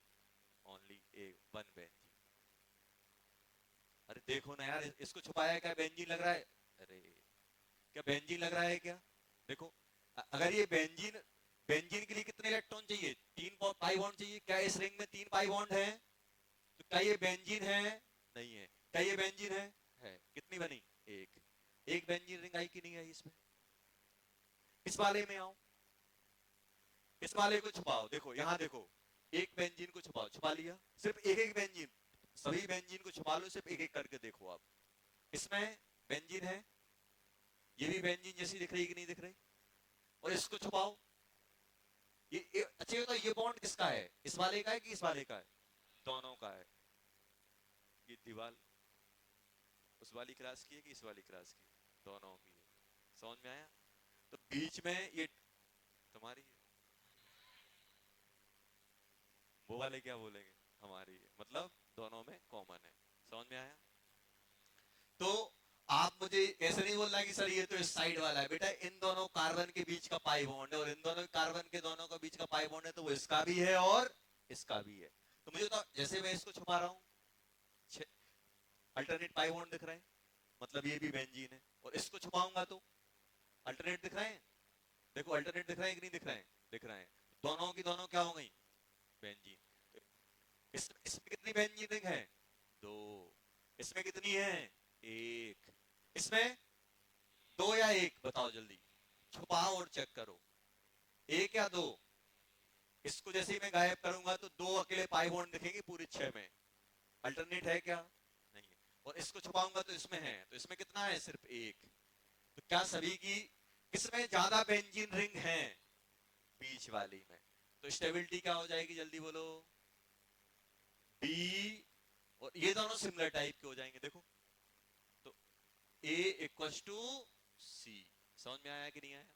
ओनली एक, वन बेंजीन। अरे देखो ना यार, इसको छुपाया क्या बेंजीन लग रहा है? अरे क्या बेंजीन लग रहा है क्या? देखो अगर ये बेंजीन, बेंजीन के लिए कितने इलेक्ट्रॉन चाहिए? 3 पाई बॉन्ड चाहिए, क्या इस रिंग में 3 पाई बॉन्ड है? तो क्या ये बेंजीन है? नहीं है। क्या ये बेंजीन है? कितनी बनी? एक। एक बेंजीन रिंग आई कि नहीं आई इसमें? इस वाले में आओ, इस वाले को छुपाओ, देखो यहां देखो, एक बेंजीन को छुपाओ, छुपा लिया, सिर्फ एक एक बेंजीन, सभी बेंजीन को छुपा लो, सिर्फ एक एक करके देखो आप, इसमें बेंजीन है, ये भी बेंजीन जैसी दिख रही कि नहीं दिख रही? और इसको छुपाओ, ये अच्छा तो ये बॉन्ड किसका है, इस वाले का है कि इस वाले का है? दोनों का है। ये दीवार उस वाली क्लास की है कि इस वाली क्लास की? दोनों की है। समझ में आया? तो बीच में ये तुम्हारी है, वो वाले क्या बोलेंगे? हमारी है, मतलब दोनों में कॉमन है। समझ में आया? तो आप मुझे ऐसे नहीं बोलना कि सर ये तो इस साइड वाला है, बेटा इन दोनों कार्बन के बीच का पाई बॉन्ड है, और इन दोनों कार्बन के दोनों का बीच का पाई बॉन्ड है, तो वो इसका भी है और इसका भी है। तो मुझे तो जैसे मैं इसको छुपा रहा हूँ, अल्टरनेट पाई बॉन्ड दिख रहा है, मतलब ये भी बेंजीन है, और इसको छुपाऊंगा तो अल्टरनेट दिख रहे हैं, देखो अल्टरनेट दिख रहे हैं कि नहीं दिख रहे हैं? दिख रहे हैं। दोनों की दोनों क्या हो गई? बेंजीन। इसमें कितनी बेंजीन रिंग है? 2। इसमें कितनी है? 1। इसमें 2 या 1 बताओ जल्दी, छुपाओ और चेक करो, 1 या 2? इसको जैसे ही मैं गायब करूंगा तो 2 अकेले पाई बॉन्ड दिखेंगे पूरे 6 में, अल्टरनेट है क्या? नहीं है। और इसको छुपाऊंगा तो इसमें है, तो इसमें कितना है? सिर्फ 1। तो क्या सभी की, किसमें ज्यादा बेंजीन रिंग है? बीच वाली में। तो स्टेबिलिटी क्या हो जाएगी, जल्दी बोलो? बी। और ये दोनों सिमिलर टाइप के हो जाएंगे, देखो तो ए इक्वल्स टू सी। समझ में आया कि नहीं आया?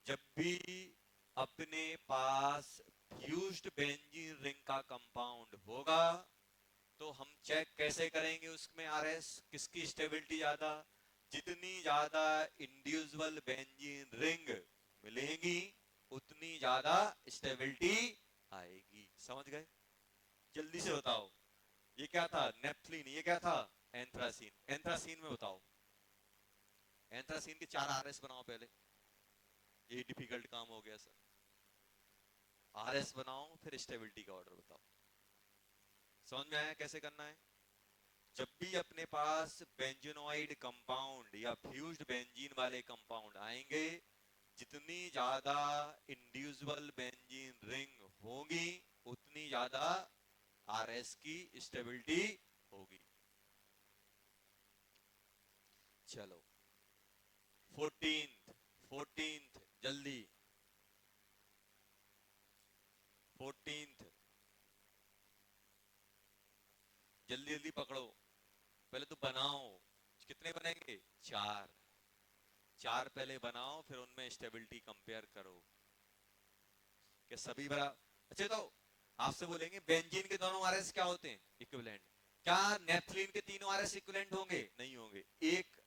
जब भी अपने पास फ्यूज्ड बेंजीन रिंग का कंपाउंड होगा तो हम चेक कैसे करेंगे उसमें आरएस किसकी स्टेबिलिटी ज्यादा? जितनी ज्यादा इंडिविजुअल बेंजीन रिंग मिलेंगी उतनी ज्यादा स्टेबिलिटी आएगी। समझ गए? जल्दी से बताओ, ये क्या था? नेप्थलीन। ये क्या था? एंथ्रासीन। एंथ्रासीन में बताओ, एंथ्रासीन के 4 आरएस बनाओ पहले। ये डिफिकल्ट काम हो गया सर। आरएस बनाओ फिर स्टेबिलिटी का ऑर्डर बताओ। समझ में आया कैसे करना है? जब भी अपने पास बेंजीनोइड कंपाउंड या फ्यूज्ड बेंजीन वाले कंपाउंड आएंगे, जितनी ज्यादा इंडिविजुअल बेंजीन रिंग होगी उतनी ज्यादा आरएस की स्टेबिलिटी होगी। चलो 14th, 14th जल्दी, 14th जल्दी जल्दी पकड़ो, पहले तो बनाओ। कितने बनेंगे? 4। 4 पहले बनाओ फिर उनमें स्टेबिलिटी कंपेयर करो कि सभी बड़ा। अच्छा तो आपसे बोलेंगे बेंजीन के दोनों आरएस क्या होते हैं? इक्विवेलेंट। क्या नेप्थलीन के तीनों आरएस इक्विवेलेंट होंगे? नहीं होंगे, एक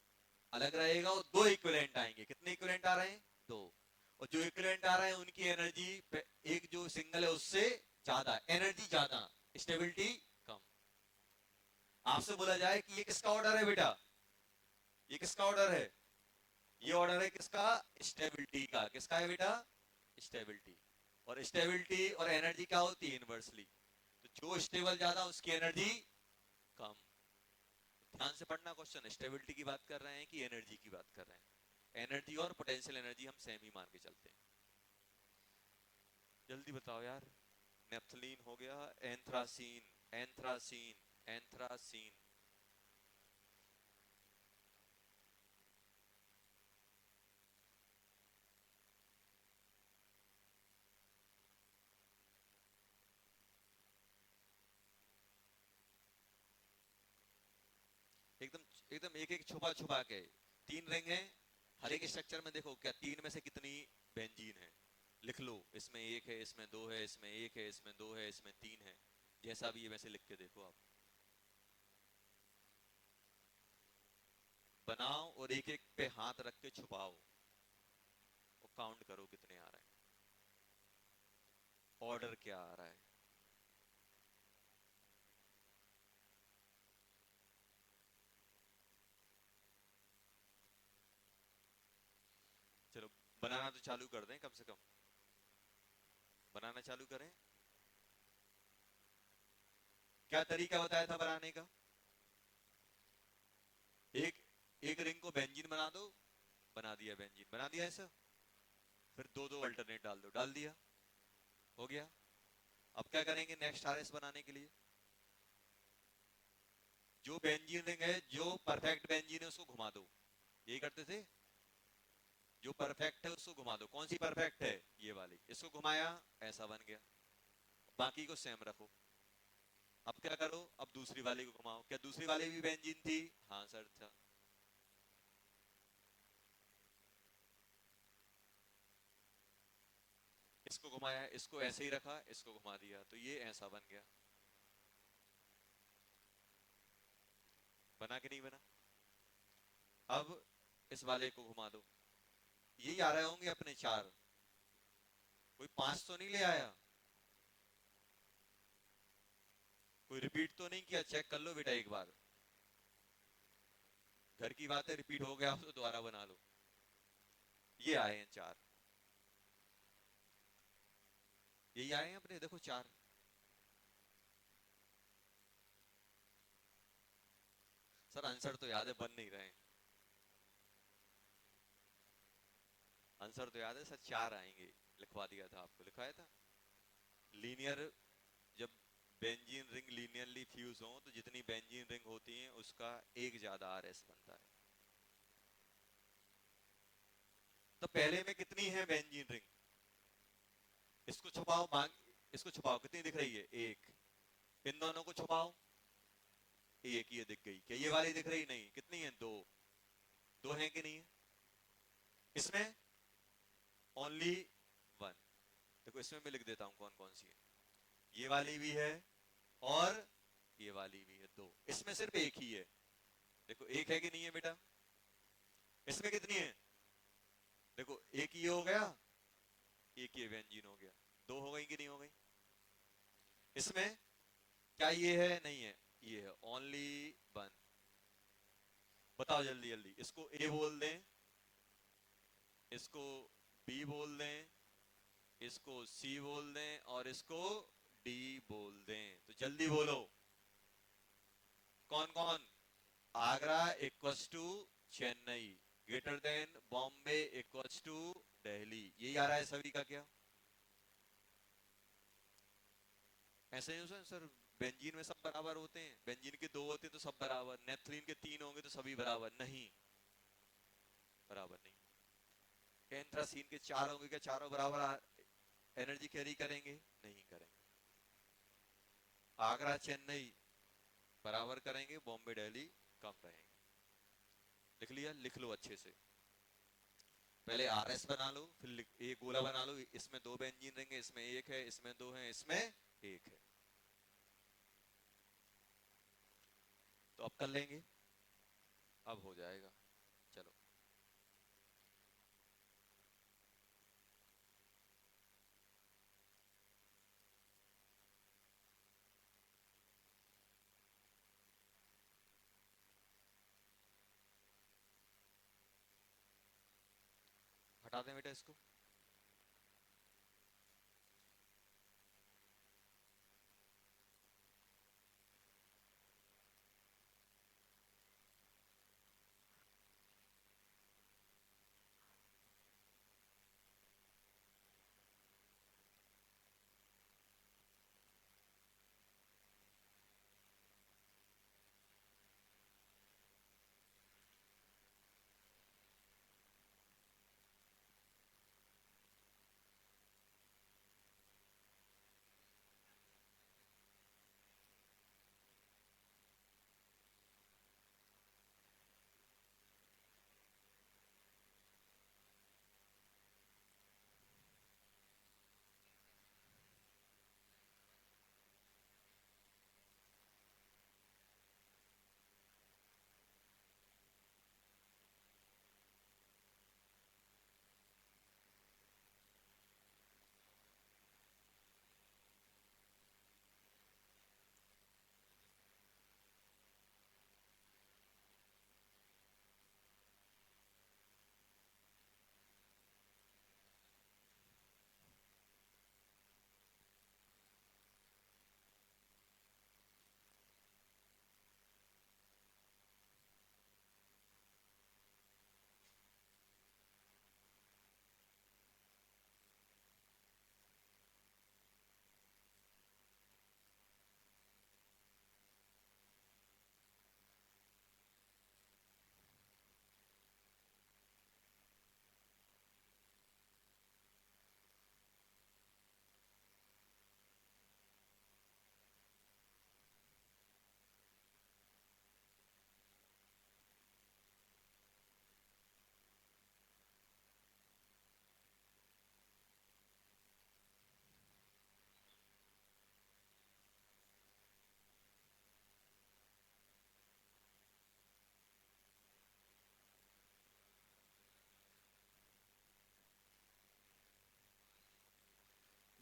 अलग रहेगा और 2 इक्विवेलेंट आएंगे। कितने इक्विवेलेंट आ रहे हैं? 2। और जो इक्विवेलेंट आ रहे हैं उनकी एनर्जी एक जो सिंगल है उससे ज्यादा, एनर्जी ज्यादा, स्टेबिलिटी कम। आपसे बोला जाए कि ये किसका ऑर्डर है बेटा? ये किसका ऑर्डर है? ये ऑर्डर है किसका? स्टेबिलिटी का। किसका है बेटा? स्टेबिलिटी। और स्टेबिलिटी और एनर्जी क्या होती है? इनवर्सली। तो जो स्टेबल ज्यादा उसकी एनर्जी कम। ध्यान से पढ़ना क्वेश्चन, स्टेबिलिटी की बात कर रहे हैं कि एनर्जी की बात कर रहे हैं? एनर्जी और पोटेंशियल एनर्जी हम सेम ही मान के चलते हैं। जल्दी बताओ यार। नेप्थलीन हो गया, एंथ्रासीन, एंथ्रासीन, एंथ्रासीन, एकदम एक एक छुपा छुपा के। 3 रिंग है, हर एक स्ट्रक्चर में देखो क्या 3 में से कितनी बेंजीन है, लिख लो। इसमें 1 है, इसमें 2 है, इसमें 1 है, इसमें 2 है, इसमें 3 है। जैसा भी है वैसे लिख के देखो आप, बनाओ और एक एक पे हाथ रख के छुपाओ और काउंट करो कितने आ रहे हैं, ऑर्डर क्या आ रहा है। चलो बनाना तो चालू कर दें, कम से कम बनाना चालू करें। क्या तरीका बताया था बनाने का? एक एक रिंग को बेंजीन बना दो, बना दिया बेंजीन, बना दिया ऐसा। फिर दो दो अल्टरनेट डाल दो, डाल दिया, हो गया। अब क्या करेंगे नेक्स्ट आरएस बनाने के लिए? जो बेंजीन रिंग है, जो परफेक्ट बेंजीन है उसको घुमा दो। यही करते थे, जो परफेक्ट है उसको घुमा दो। कौन सी परफेक्ट है? ये वाली। इसको घुमाया, ऐसा बन गया। बाकी को सेम रखो। अब क्या करो, अब दूसरी वाली को घुमाओ। क्या दूसरी वाली भी बेंजीन थी? हाँ सर था। इसको घुमाया, इसको ऐसे ही रखा, इसको घुमा दिया, तो ये ऐसा बन गया। बना के नहीं बना? अब इस वाले को घुमा दो। यही आ रहे होंगे अपने 4। कोई 5 तो नहीं ले आया? कोई रिपीट तो नहीं किया? चेक कर लो बेटा एक बार। घर की बात है, रिपीट हो गया तो दोबारा बना लो। ये आए हैं 4, यही आए हैं अपने, देखो 4। सर आंसर तो याद है, बन नहीं रहे हैं। आंसर तो याद है सर, 4 आएंगे। लिखवा दिया था आपको, लिखवाया था। लीनियर, जब बेंजीन रिंग लीनियरली फ्यूज हो तो जितनी बेंजीन रिंग होती हैं उसका एक ज्यादा आरएस बनता है। तो पहले में कितनी है बेंजीन रिंग? इसको छुपाओ, इसको छुपाओ, कितनी दिख रही है? 1। इन दोनों को छुपाओ, 1 ये दिख गई। क्या ये वाली दिख रही? नहीं। कितनी है? 2। 2 है कि नहीं है? इसमें ओनली 1। देखो इसमें मैं लिख देता हूं कौन कौन सी है। ये वाली भी है और ये वाली भी है, 2। इसमें सिर्फ एक ही है। देखो एक है कि नहीं है बेटा? इसमें कितनी है? देखो एक ही हो गया, एक ये बेंजीन हो गया। 2 हो गई कि नहीं हो गई? इसमें क्या ये है? नहीं है, ये है ओनली 1। बताओ जल्दी जल्दी। इसको ए बोल दें, इसको बी बोल दें, इसको सी बोल दें और इसको डी बोल दें। तो जल्दी बोलो कौन कौन? Agra equals to Chennai, greater than Bombay equals to Delhi. यही आ रहा है सभी का क्या? ऐसे ही सर, बेंजीन में सब बराबर होते हैं? बेंजीन के 2 होते हैं तो सब बराबर, नेफ्थलीन के 3 होंगे तो सभी बराबर? नहीं, बराबर नहीं। एंथ्रासीन के 4 होंगे, क्या चारों बराबर एनर्जी कैरी करेंगे? नहीं करेंगे। आगरा चेन्नई बराबर करेंगे, बॉम्बे दिल्ली कम रहेंगे। लिख लिया? लिख लो अच्छे से। पहले आरएस बना लो, फिर एक गोला बना लो। इसमें 2 बेंजीन रहेंगे, इसमें 1 है, इसमें 2 है, इसमें 1 है। तो अब कर लेंगे, अब हो जाएगा। चलो हटा दें बेटा इसको।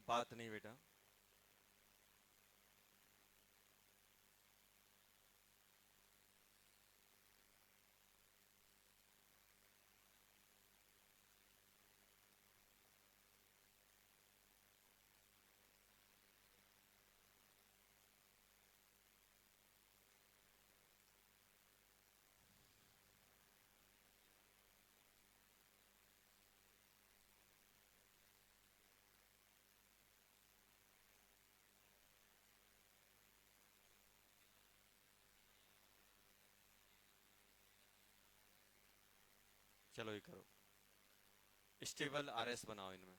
बात नहीं बेटा। चलो ये करो, स्टेबल आरएस बनाओ इनमें।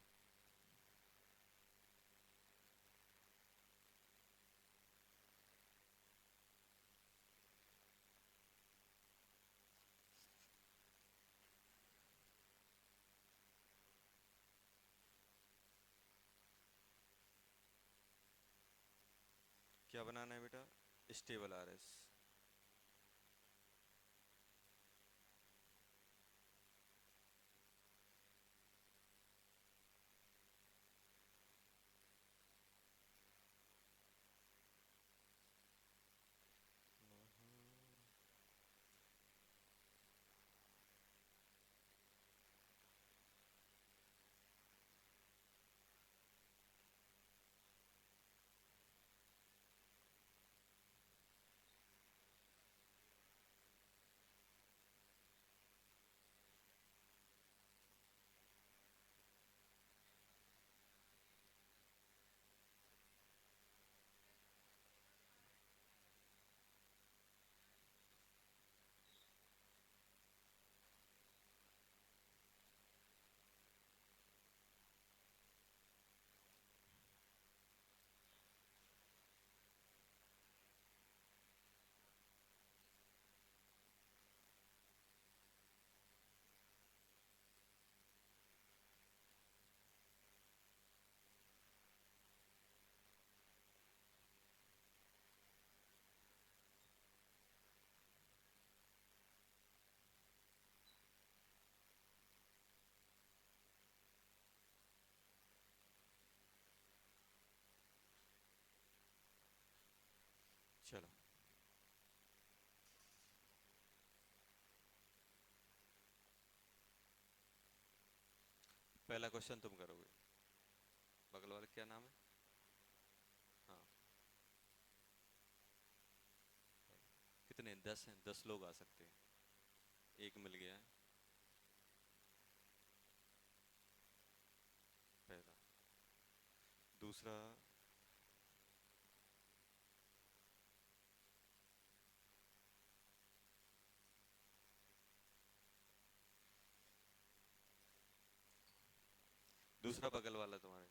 क्या बनाना है बेटा? Stable RS. चलो पहला क्वेश्चन तुम करोगे। बगल वाले क्या नाम है? हाँ। कितने? 10 हैं, 10 लोग आ सकते हैं। एक मिल गया है। पहला। दूसरा। दूसरा बगल वाला तुम्हारे।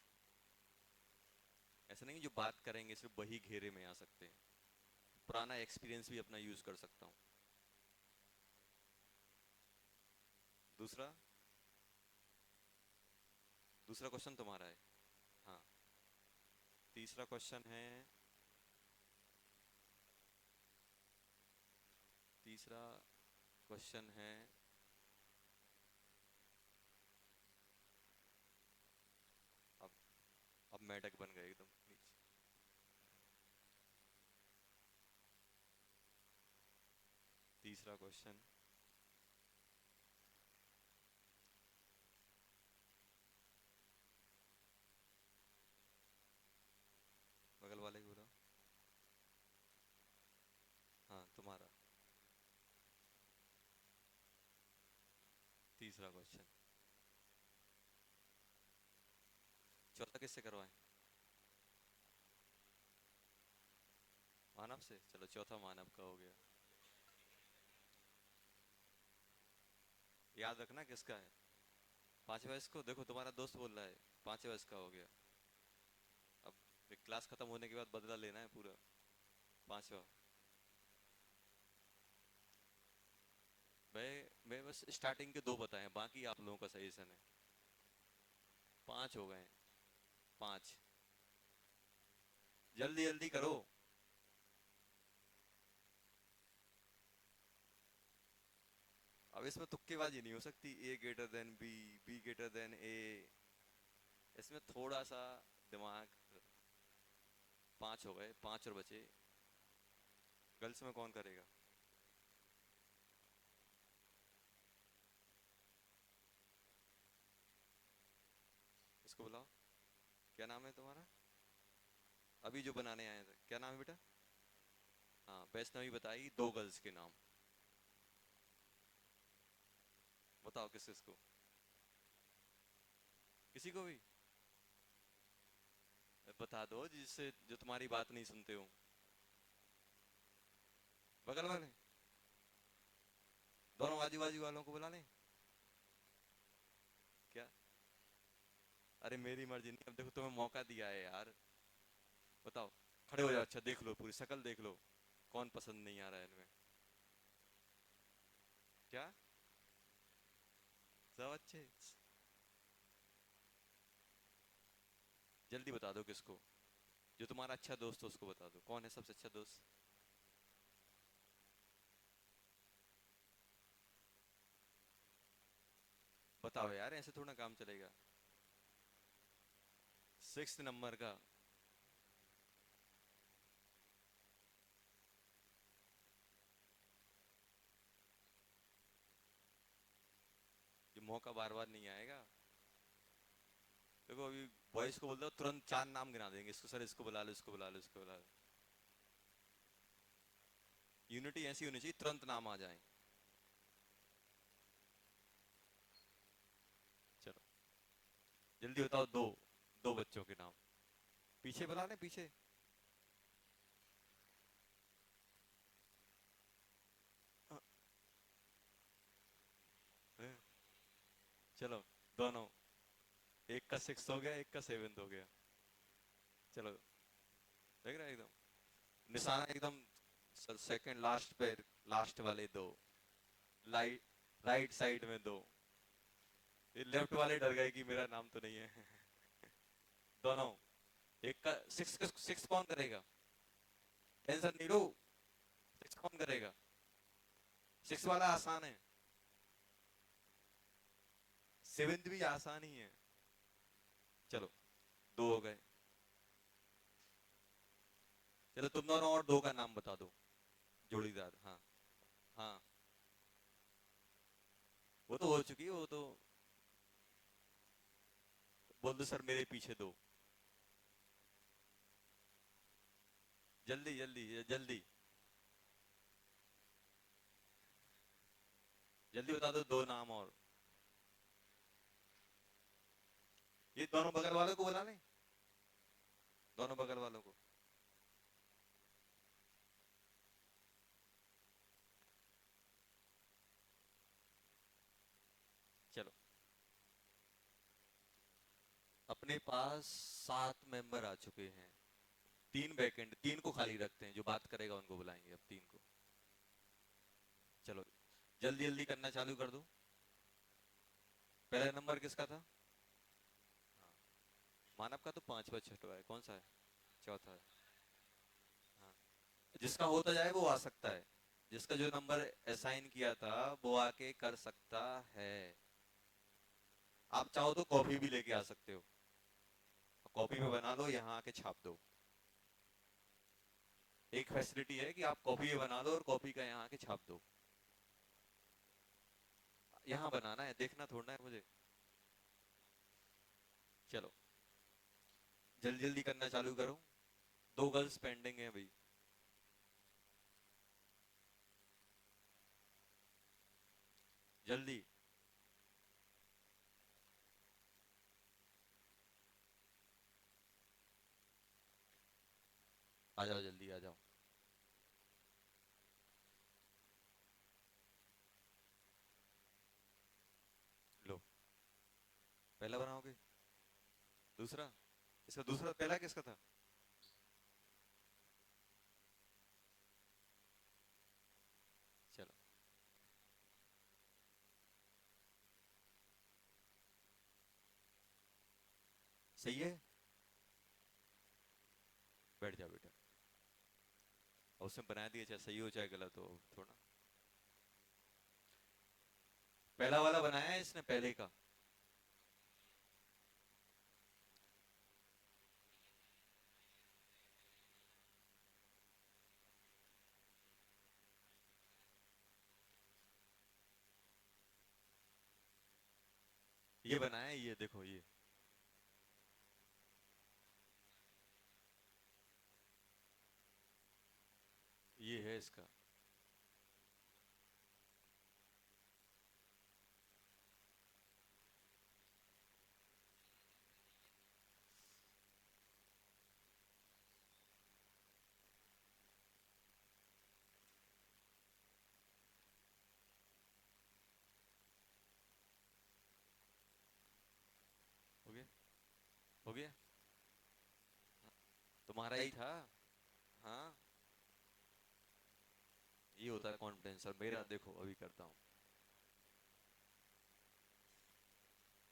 ऐसा नहीं जो बात करेंगे सिर्फ वही घेरे में आ सकते हैं। पुराना एक्सपीरियंस भी अपना यूज कर सकता हूँ। दूसरा। दूसरा क्वेश्चन तुम्हारा है। हाँ। तीसरा क्वेश्चन है। तीसरा क्वेश्चन है। अब अब मेढक बन गए एकदम नीचे। तीसरा क्वेश्चन। बगल वाले को बोलो। हाँ तुम्हारा। तीसरा क्वेश्चन। चौथा किससे करवाएं? मानव से। चलो चौथा मानव का हो गया। याद रखना किसका है। 5 वयस्क को देखो तुम्हारा दोस्त बोल रहा है 5 वयस्क का हो गया। अब क्लास खत्म होने के बाद बदला लेना है पूरा। 5वां। मैं बस स्टार्टिंग के 2 बताए हैं, बाकी आप लोगों का सजेशन है। 5 हो गए। 5। जल्दी जल्दी करो। अब इसमें तुक्केबाजी नहीं हो सकती, A greater than B, B greater than A. इसमें थोड़ा सा दिमाग। 5 हो गए, 5 और बचे। गर्ल्स में कौन करेगा? इसको बुलाओ। क्या नाम है तुम्हारा? अभी जो बनाने आए थे, क्या नाम है बेटा? हाँ, वैष्णवी बताई 2 गर्ल्स के नाम। बताओ किस किसको? किसी को भी बता दो जिससे, जो तुम्हारी बात नहीं सुनते हो। बगल वाले? दोनों आजू बाजू वालों को बुला लें क्या? अरे मेरी मर्जी नहीं, अब देखो तुम्हें मौका दिया है यार। बताओ। खड़े हो जाओ, अच्छा देख लो, पूरी शक्ल देख लो, कौन पसंद नहीं आ रहा है इनमें। क्या? सब अच्छे? जल्दी बता दो किसको। जो तुम्हारा अच्छा दोस्त हो उसको बता दो, कौन है सबसे अच्छा दोस्त? बताओ यार, ऐसे थोड़ा काम चलेगा। 6 नंबर का? ये मौका बार बार नहीं आएगा। देखो अभी बॉयज को बोल दो, तुरंत 4 नाम गिना देंगे, इसको सर, इसको बुला लो, इसको बुला लो, इसको बुला लो। यूनिटी ऐसी होनी चाहिए, तुरंत नाम आ जाए। चलो जल्दी बताओ, दो, 2 बच्चों के नाम। पीछे बुला लें, पीछे। अ, अ, चलो, दोनों। एक का 6 हो गया, एक का 7 हो गया। चलो, देख रहा है एकदम निशाना एकदम। सेकंड लास्ट पे, लास्ट वाले 2। लाइट, राइट साइड में 2। ये लेफ्ट वाले डर गए कि मेरा नाम तो नहीं है। दोनों। एक का 6 कौन करेगा? टेंशन नहीं लो। 6 कौन करेगा? 6 वाला आसान है। 7 भी आसान ही है। चलो, 2 हो गए। चलो तुम दोनों और 2 का नाम बता दो। जोड़ीदार, हाँ। हाँ, वो तो हो चुकी है, वो तो। बोल दो सर, मेरे पीछे 2। जल्दी जल्दी जल्दी। जल्दी बता दो 2 नाम और। ये दोनों बगल वालों को बुला लें, दोनों बगल वालों को। चलो, अपने पास 7 मेंबर आ चुके हैं। 3 वैकेंट, 3 को खाली रखते हैं, जो बात करेगा उनको बुलाएंगे अब 3 को। चलो जल्दी जल्दी करना चालू कर दो। पहला नंबर किसका था? हाँ, मानव का तो 5वां छठवा है, कौन सा है? चौथा है। हाँ, जिसका होता जाए वो आ सकता है। जिसका जो नंबर असाइन किया था वो आके कर सकता है। आप चाहो तो कॉपी भी लेके आ सकते हो, कॉपी में बना लो, यहाँ आके छाप दो। एक फैसिलिटी है कि आप कॉपी में बना लो और कॉपी का यहाँ आके छाप दो। यहाँ बनाना है, देखना थोड़ना है मुझे। चलो जल्दी जल्दी करना चालू करो। 2 गर्ल्स पेंडिंग है भाई। जल्दी। आ जाओ, जल्दी आ जाओ। लो, पहला बनाओगे? दूसरा? इसका दूसरा, पहला किसका था? चलो, सही है। बैठ जाओ बेटा। और उसने बना दिया, चाहे सही हो चाहे गलत हो, थोड़ा। पहला वाला बनाया है इसने, पहले का। ये बनाया है, ये देखो ये है इसका। हो गया, हो गया। तुम्हारा ही था। हाँ, ये होता है कॉन्फिडेंस। और मेरा देखो अभी करता हूँ।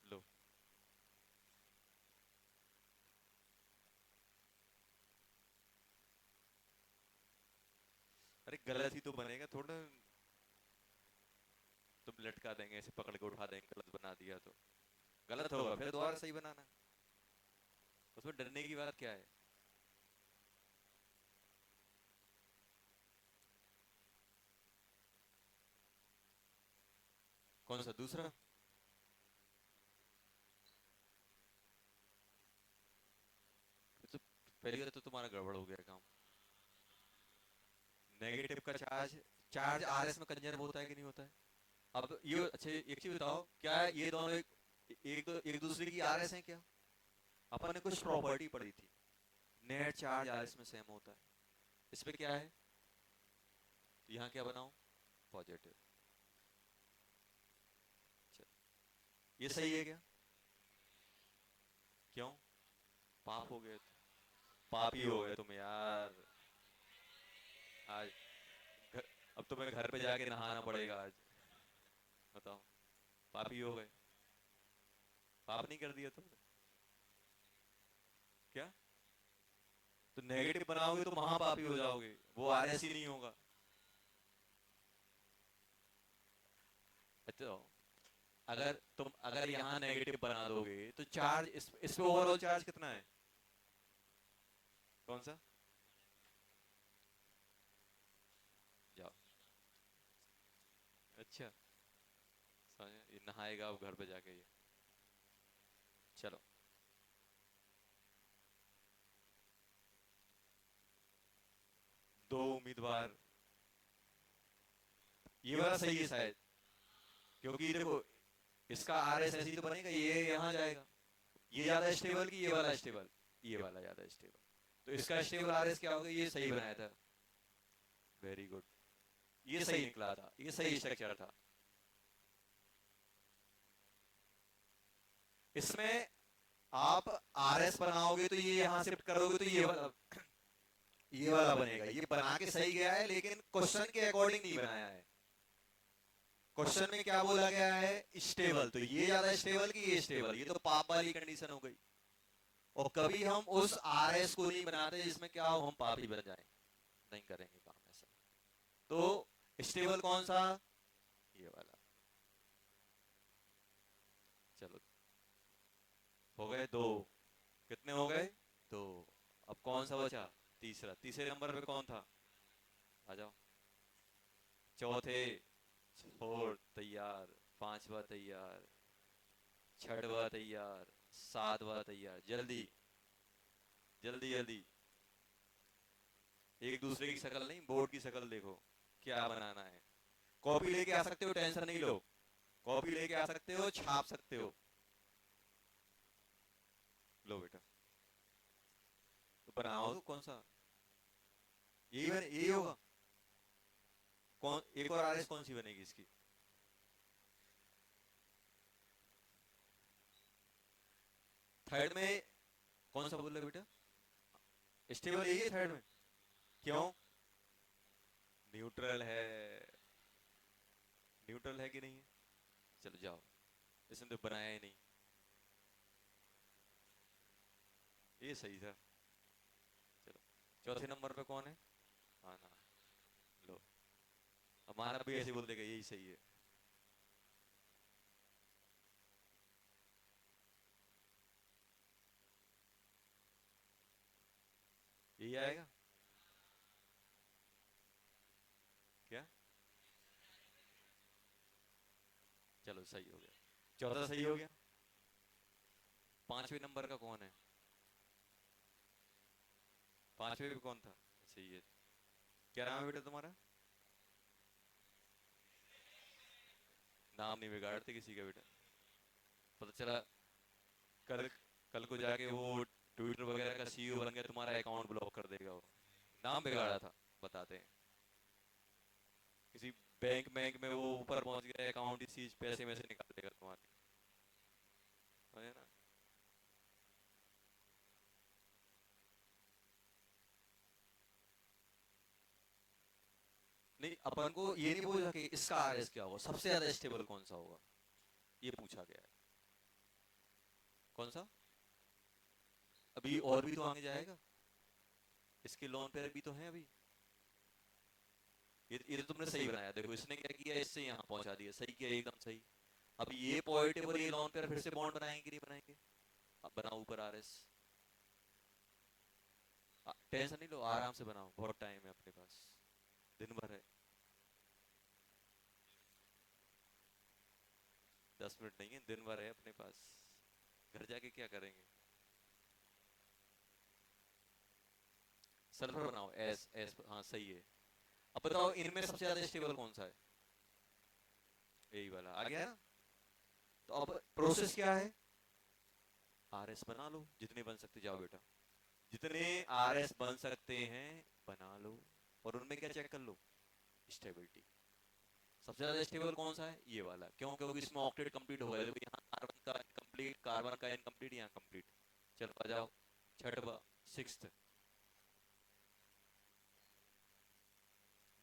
लो। अरे गलत ही तो बनेगा थोड़ा। तुम लटका देंगे, ऐसे पकड़ के उठा देंगे, गलत बना दिया तो गलत होगा, फिर दोबारा सही बनाना। उसमें डरने की बात क्या है? कौन सा दूसरा? तो पहली बात तो तुम्हारा गड़बड़ हो गया काम। नेगेटिव का चार्ज, चार्ज आरएस में कंजर्व होता है कि नहीं होता है? अब ये अच्छा, एक चीज बताओ, क्या ये दोनों एक दूसरे की आरएस हैं क्या? अपन ने कुछ प्रॉपर्टी पढ़ी थी, नेट चार्ज आरएस में सेम होता है। इस पे क्या है? तो यहाँ क्या बनाओ? पॉजिटिव। ये सही है क्या? क्यों? पाप हो गए? पापी हो गए तुम यार। आज घर, अब तुम्हें घर पे जाके नहाना पड़ेगा आज। बताओ, पापी हो गए? पाप नहीं कर दिया तुमने? क्या? तो नेगेटिव बनाओगे तो महापापी हो जाओगे, वो आरएस ही नहीं होगा। अच्छा, अगर यहाँ नेगेटिव बना दोगे तो चार्ज इस पे ओवरऑल चार्ज कितना है? कौन सा? जाओ। अच्छा, ये नहाएगा अब घर पे जाके ये। चलो। दो उम्मीदवार। ये वाला सही है शायद, क्योंकि देखो इसका आर एस ऐसे ही तो बनेगा, ये यहाँ जाएगा। ये ज्यादा स्टेबल कि ये वाला स्टेबल? ये वाला ज्यादा स्टेबल। तो इसका स्टेबल आर एस क्या होगा? ये सही बनाया था। Very good. ये सही निकला था, ये सही स्ट्रक्चर था। इसमें आप आर एस बनाओगे तो ये यहाँ शिफ्ट करोगे तो ये वाला बनेगा। ये बना के सही गया है, लेकिन क्वेश्चन के अकॉर्डिंग नहीं बनाया है। क्वेश्चन में क्या बोला गया है? स्टेबल। तो ये ज्यादा स्टेबल कि ये स्टेबल? ये तो पाप वाली कंडीशन हो गई। और कभी हम उस आर एस को नहीं बनाते जिसमें क्या हो, हम पापी बन जाए। नहीं करेंगे काम ऐसा। तो स्टेबल कौन सा? ये वाला। चलो, हो गए दो। कितने हो गए? दो। अब कौन सा बचा? तीसरा। तीसरे नंबर पे कौन था? आ जाओ। चौथे। छोड़ तैयार। पांचवा तैयार। छठवा तैयार। सातवा तैयार। जल्दी जल्दी जल्दी। एक दूसरे की शक्ल नहीं, बोर्ड की शक्ल देखो क्या बनाना है। कॉपी लेके आ सकते हो, टेंशन नहीं लो। कॉपी लेके आ सकते हो, छाप सकते हो। लो बेटा, तो बनाओ तो कौन सा? यही होगा। कौन एक और आरएस कौन सी बनेगी इसकी? थर्ड में कौन सा बोल रहे बेटा? स्टेबल यही है थर्ड में। क्यों? न्यूट्रल है। न्यूट्रल है कि नहीं है? चलो जाओ, इसने तो बनाया ही नहीं। ये सही था। चलो, चौथे नंबर पे कौन है? हाँ ना। लो, हमारा भी ऐसे बोल देगा यही सही है। यही आएगा। क्या? चलो सही हो गया। चौथा सही हो गया। पांचवें नंबर का कौन है? पांचवें भी कौन था? अच्छा ये। क्या नाम है बेटा तुम्हारा? नाम नहीं बिगाड़ते किसी का बेटा। पता चला कल कल को जाके वो ट्विटर वगैरह का सीईओ बन गया, तुम्हारा अकाउंट ब्लॉक कर देगा वो। नाम बिगाड़ा था, बताते हैं। किसी बैंक में वो ऊपर पहुंच गया, अकाउंट ही सीज, पैसे में से निकाल देगा तुम्हारे, है ना। नहीं, अपन को ये नहीं पूछा कि इसका आरएस क्या होगा, सबसे ज्यादा स्टेबल कौन सा होगा, ये पूछा गया है। कौन सा? अभी और भी तो आगे जाएगा, इसके लोन पे भी तो है अभी। ये तो तुमने सही बनाया, देखो इसने क्या किया, इससे यहाँ पहुंचा दिया, सही किया, एकदम सही। अब ये पॉइंट और ये लोन पे फिर से बॉन्ड बनाएंगे कि नहीं बनाएंगे? अब बनाओ ऊपर आरएस। टेंशन नहीं लो, आराम से बनाओ, बहुत टाइम है अपने पास, दिन भर है। 10 मिनट नहीं है, दिन भर है अपने पास। घर जाके क्या करेंगे? सल्फर बनाओ, एस एस, हाँ सही है। अब बताओ इनमें सबसे ज्यादा स्टेबल कौन सा है? यही वाला आ गया ना। तो अब प्रोसेस क्या है? आरएस बना लो, जितने बन सकते जाओ बेटा, जितने आरएस बन सकते हैं बना लो। और उनमें क्या चेक कर लो? स्टेबिलिटी। सबसे ज्यादा स्टेबल कौन सा है? ये वाला। क्यों? क्योंकि इसमें ऑक्टेट कंप्लीट हो गया, देखो यहाँ कार्बन का इनकम्प्लीट, कार्बन का इनकम्प्लीट, यहाँ कंप्लीट। चलो आ जाओ, छठवा, सिक्स्थ,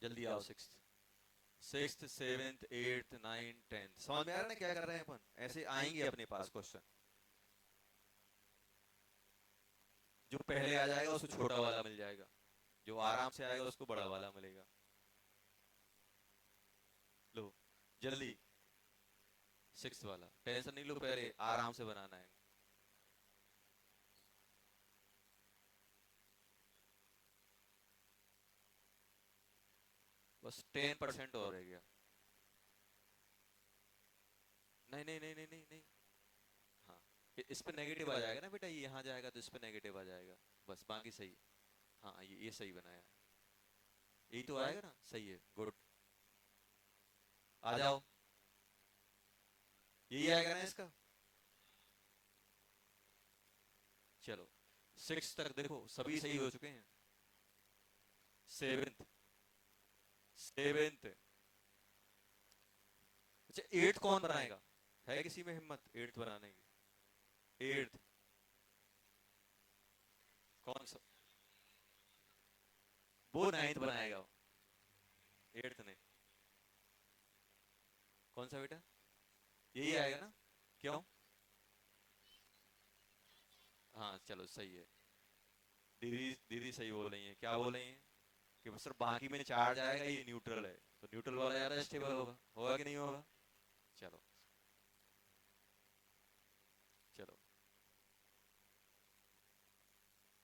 जल्दी आओ। Sixth, sixth, seventh, eighth, ninth, tenth, समझ में आ रहा है ना क्या कर रहे हैं अपन? ऐसे आएंगे अपने पास क्वेश्चन। जो पहले आ जाएगा उसको छोटा वाला मिल जाएगा, जो आराम से आएगा उसको बड़ा वाला मिलेगा। लो जल्दी, सिक्स वाला, टेंशन नहीं लो, पहले आराम से बनाना है। बस 10% और रह गया। नहीं नहीं नहीं नहीं नहीं नहीं। हाँ, इस पे नेगेटिव आ जाएगा ना बेटा, ये यहाँ जाएगा तो इस पे नेगेटिव आ जाएगा। बस बाकी सही। हाँ ये सही बनाया है, यही तो आएगा ना, सही है, गुड। आ जाओ, यही आएगा ना इसका। चलो, सिक्स तक देखो सभी सही हो चुके हैं। Seventh, seventh. अच्छा एट्थ कौन बनाएगा? है किसी में हिम्मत एट्थ बनाने की? एट्थ कौन सा? वो नाइन्थ बनाएगा, एट्थ ने। कौन सा बेटा? यही आएगा ना? क्यों? हाँ चलो सही है। दीदी दीदी सही बोल रही है, क्या बोल रही है? कि बस सिर्फ बाकी में चार्ज आएगा, ये न्यूट्रल है, तो न्यूट्रल वाला ज्यादा स्टेबल होगा, होगा कि नहीं होगा? चलो, चलो,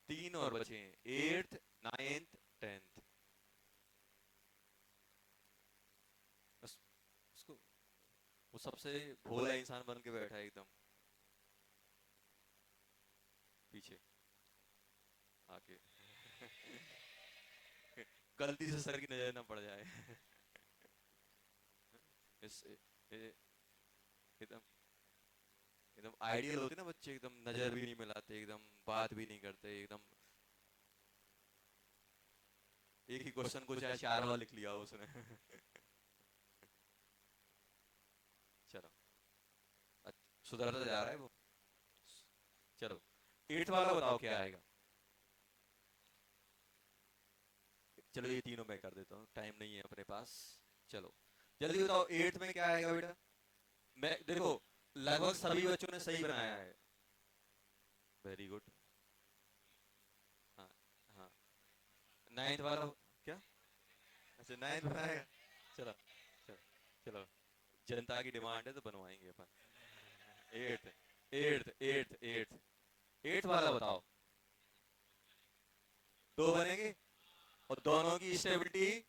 तीन और बचे हैं, एट्थ, नाइन्थ, टेंथ। बस उसको, वो सबसे भोला इंसान बन के बैठा है एकदम पीछे आके। गलती से सर की नजर ना पड़ जाए। इस एकदम, एकदम आइडियल होते ना बच्चे, एकदम नजर भी नहीं मिलाते, एकदम बात भी नहीं करते, एकदम एक ही क्वेश्चन को चाहे 4 बार लिख लिया हो उसने। चलो, सुधरता जा रहा है वो। चलो, एट्थ वाला बताओ क्या आएगा? चलो ये तीनों मैं कर देता हूँ, टाइम नहीं है अपने पास। चलो जल्दी बताओ, एट्थ में क्या आएगा बेटा? मैं देखो, लगभग सभी बच्चों ने सही बनाया है। Very good. हाँ, हाँ, नाइन्थ वाला क्या? अच्छा नाइन्थ बनाएगा। चलो, चलो, चलो, जनता की डिमांड है तो बनवाएंगे अपन। Eighth, eighth, eighth, eighth, eighth वाला बताओ। दो बनेंगे, और दोनों की स्टेबिलिटी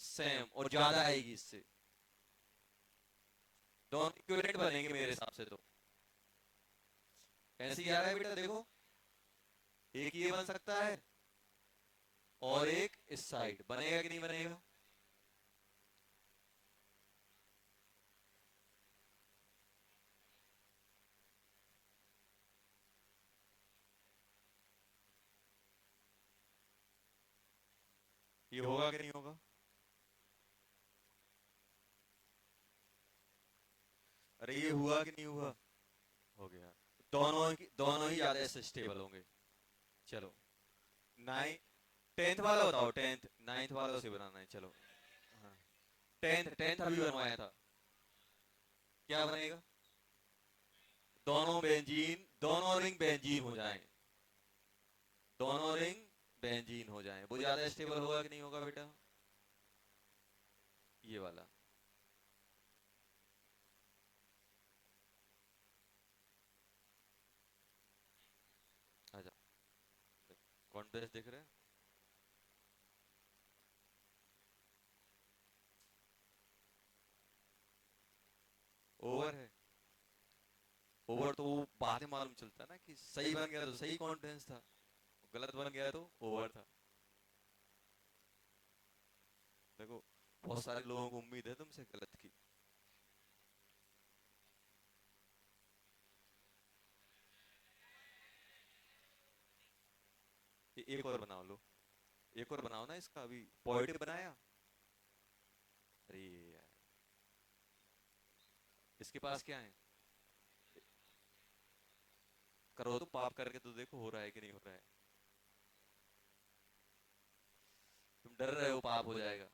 सेम और ज्यादा आएगी इससे, दोनों इक्विवेलेंट बनेंगे मेरे हिसाब से तो। ऐसे ही आ रहा है बेटा, देखो एक ये बन सकता है और एक इस साइड, बनेगा कि नहीं बनेगा? ये होगा कि नहीं होगा? अरे ये हुआ कि नहीं हुआ? हो गया। दोनों ही ज्यादा स्टेबल होंगे। चलो, नाइन, टेंथ वाला बताओ, टेंथ नाइन्थ वालों से बनाना है, चलो। हाँ, टेंथ टेंथ अभी बनवाया था। क्या बनेगा? दोनों रिंग बेंजीन हो जाएं। दोनों रिंग बेंजीन हो जाएं, वो ज्यादा स्टेबल होगा कि नहीं होगा बेटा? ये वाला। आजा, कॉन्ट्रास्ट दिख रहा है? ओवर है। ओवर तो वो बाद में मालूम चलता है ना, कि सही बन गया तो सही कॉन्फिडेंस था, गलत बन गया तो ओवर था। देखो, बहुत सारे लोगों को उम्मीद है तुमसे गलत की। एक और बनाओ लो, एक और बनाओ ना, इसका अभी पॉजिटिव बनाया। अरे यार, इसके पास क्या है? करो तो पाप करके तो देखो हो रहा है कि नहीं हो रहा है। तुम डर रहे हो पाप हो जाएगा।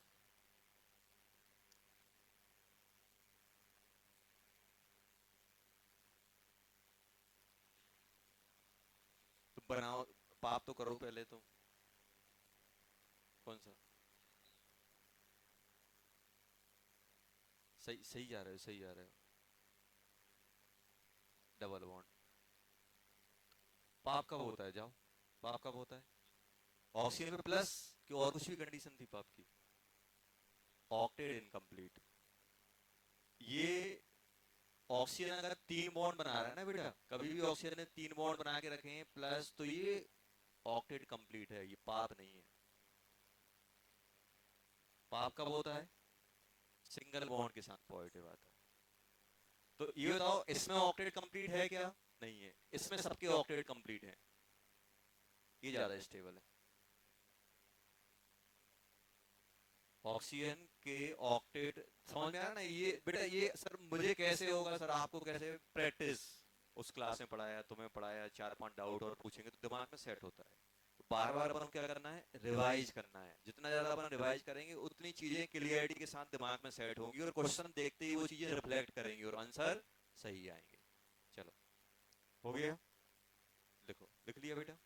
तुम बनाओ, पाप तो करो पहले तुम। कौन सा? सही सही जा रहे हो, सही जा रहे हो। Double bond. पाप कब होता है, जाओ? पाप कब होता है? ऑक्सीजन पे प्लस, कि और कुछ भी कंडीशन थी पाप की? Octet incomplete. ये ऑक्सीजन अगर तीन बॉन्ड बना रहा है ना बेटा, कभी भी ऑक्सीजन ने तीन बॉन्ड बना के रखे हैं प्लस, तो ये ऑक्टेट कंप्लीट है, ये पाप नहीं है। पाप कब होता है? सिंगल बॉन्ड के साथ पॉजिटिव आता है। तो ये बताओ, इसमें ऑक्टेट कंप्लीट है क्या? नहीं है। इसमें सबके ऑक्टेट कंप्लीट है, ये ज्यादा स्टेबल है। ऑक्सीजन के ऑक्टेट, समझ में आ रहा ना? ये बेटा, ये सर मुझे कैसे होगा सर, आपको कैसे? प्रैक्टिस, उस क्लास में पढ़ाया, तुम्हें पढ़ाया, चार पांच डाउट और पूछेंगे तो दिमाग में सेट होता है। बार बार अपन को क्या करना है? रिवाइज करना है। जितना ज्यादा अपन रिवाइज करेंगे उतनी चीजें क्लियरिटी के साथ दिमाग में सेट होंगी, और क्वेश्चन देखते ही वो चीजें रिफ्लेक्ट करेंगी और आंसर सही आएंगे। चलो, हो गया? लिखो, लिख लिया बेटा?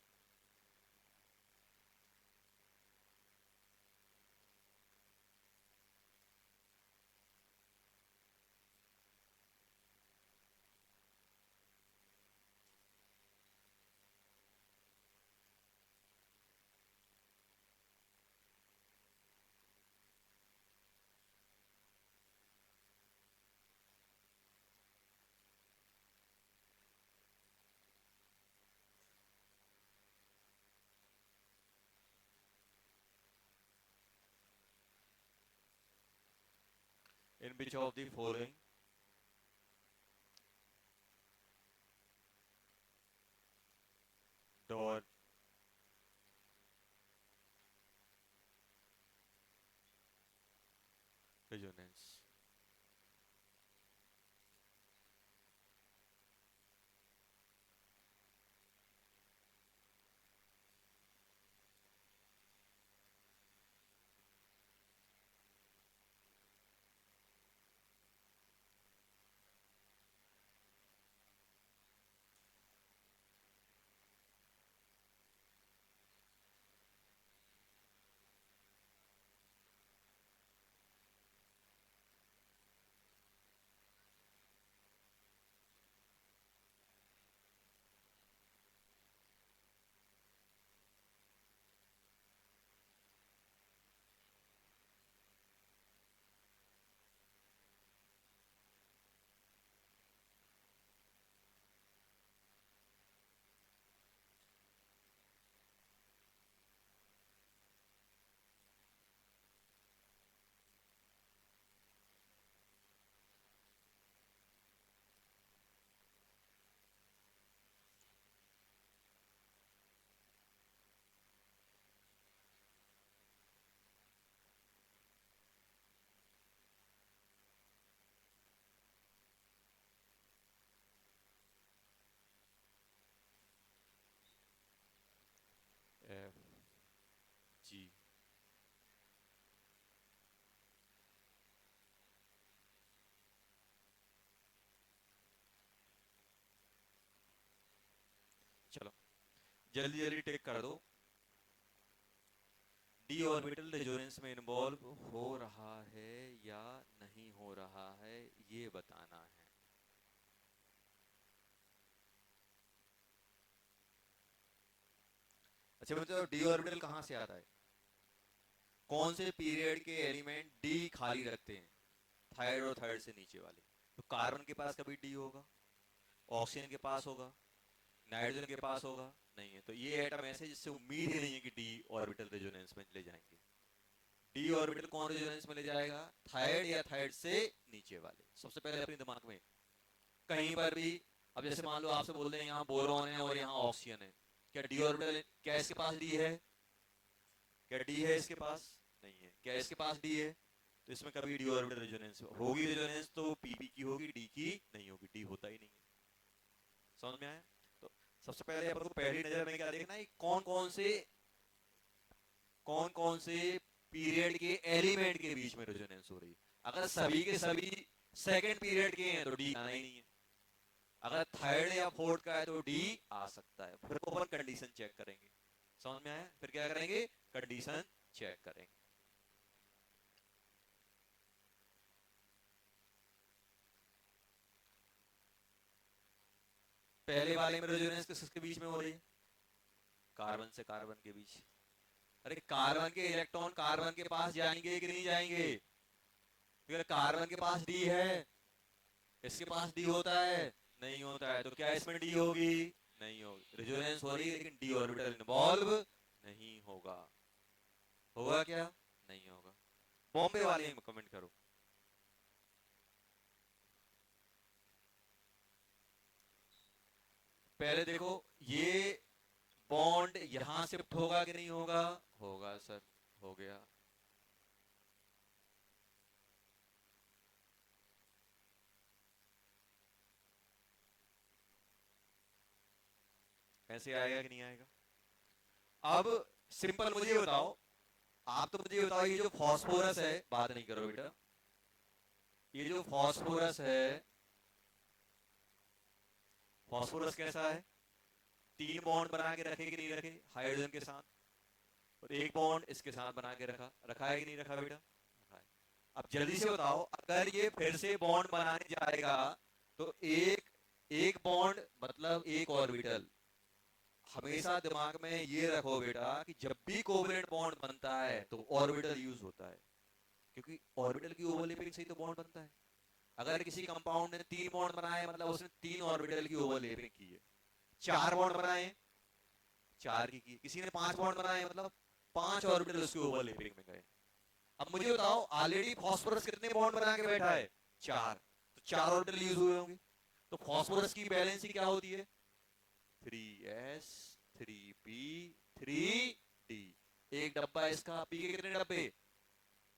In which of the following dot resonance? जल्दी जल्दी टिक कर दो। डी ऑर्बिटल रेजोनेंस में इन्वॉल्व हो रहा है या नहीं हो रहा है, ये बताना है। अच्छा मतलब डी ऑर्बिटल कहां से आता है? कौन से पीरियड के एलिमेंट डी खाली रखते हैं? थायराइड और थायराइड से नीचे वाले। तो कार्बन के पास कभी डी होगा, ऑक्सीजन के पास होगा, नाइट्रोजन के पास होगा नहीं है। तो ये एटम ऐसे जिससे उम्मीद ही नहीं है कि डी ऑर्बिटल रेजोनेंस में ले जाएंगे। डी ऑर्बिटल कौन रेजोनेंस में ले जाएगा? थायराइड या थायराइड से नीचे वाले। सबसे पहले अपने दिमाग में कहीं पर भी, अब जैसे मान लो आपसे बोल दें यहाँ बोरॉन है और यहाँ ऑक्सीजन है, क्या डी ऑर्बिटल, क्या इसके पास डी है? क्या डी है इसके पास? नहीं है। क्या इसके पास डी है? तो इसमें कभी डी ऑर्बिटल रेजोनेंस होगी, रेजोनेंस तो पीपी की होगी, डी की नहीं होगी। डी होता ही नहीं है। समझ में आया? तो सबसे पहले अपन को पहली नजर में क्या देखना है, कौन कौन से पीरियड के एलिमेंट के बीच में रेजोनेंस हो रही है। अगर सभी के सभी सेकंड पीरियड के हैं तो डी आना ही नहीं है। अगर थर्ड या फोर्थ का है तो डी आ सकता है। फिर अपन कंडीशन चेक करेंगे। समझ में आया? फिर क्या करेंगे? कंडीशन चेक करेंगे। पहले वाले में रेजोनेंस किसके बीच में हो रही है? कार्बन से कार्बन के बीच। अरे कार्बन के इलेक्ट्रॉन कार्बन के पास जाएंगे कि नहीं जाएंगे? अगर कार्बन के पास डी है, इसके पास डी होता है? नहीं होता है। तो क्या इसमें डी होगी? नहीं होगी। रेजोनेंस हो रही है लेकिन डी ऑर्बिटल इन्वॉल्व नहीं होगा। होगा क्या? नहीं होगा। बॉम्बे वाले में कमेंट करो। पहले देखो ये बॉन्ड यहां शिफ्ट होगा कि नहीं होगा? होगा सर, हो गया। ऐसे आएगा कि नहीं आएगा? अब सिंपल मुझे बताओ, आप तो मुझे बताओ, ये जो फास्फोरस है, बात नहीं करो बेटा, ये जो फास्फोरस है, फास्फोरस कैसा है? 3 बॉन्ड बना के रखे कि नहीं रखे हाइड्रोजन के साथ, और एक बॉन्ड इसके साथ बना के रखा, रखा है कि नहीं रखा बेटा? रखा है। अब जल्दी से बताओ, अगर ये फिर से बॉन्ड बनाने जाएगा तो एक एक बॉन्ड मतलब एक ऑर्बिटल। हमेशा दिमाग में ये रखो बेटा कि जब भी कोवलेंट बॉन्ड बनता है तो ऑर्बिटल यूज होता है, क्योंकि ऑर्बिटल की ओवरलैपिंग से ही तो बॉन्ड बनता है। अगर किसी कंपाउंड ने 3 बॉन्ड बनाए मतलब उसने 3 ऑर्बिटल की ओवरलैपिंग की है। 4 बॉन्ड बनाए, 4 की। किसी ने 5 बॉन्ड बनाए मतलब 5 ऑर्बिटल उसकी ओवरलैपिंग में गए। अब मुझे बताओ, ऑलरेडी फास्फोरस कितने बॉन्ड बना के बैठा है? 4। तो 4 ऑर्बिटल यूज हुए होंगे। तो फास्फोरस की बैलेंसिंग क्या होती है? 3s 3p 3d। एक डब्बा इसका, पी के कितने डब्बे?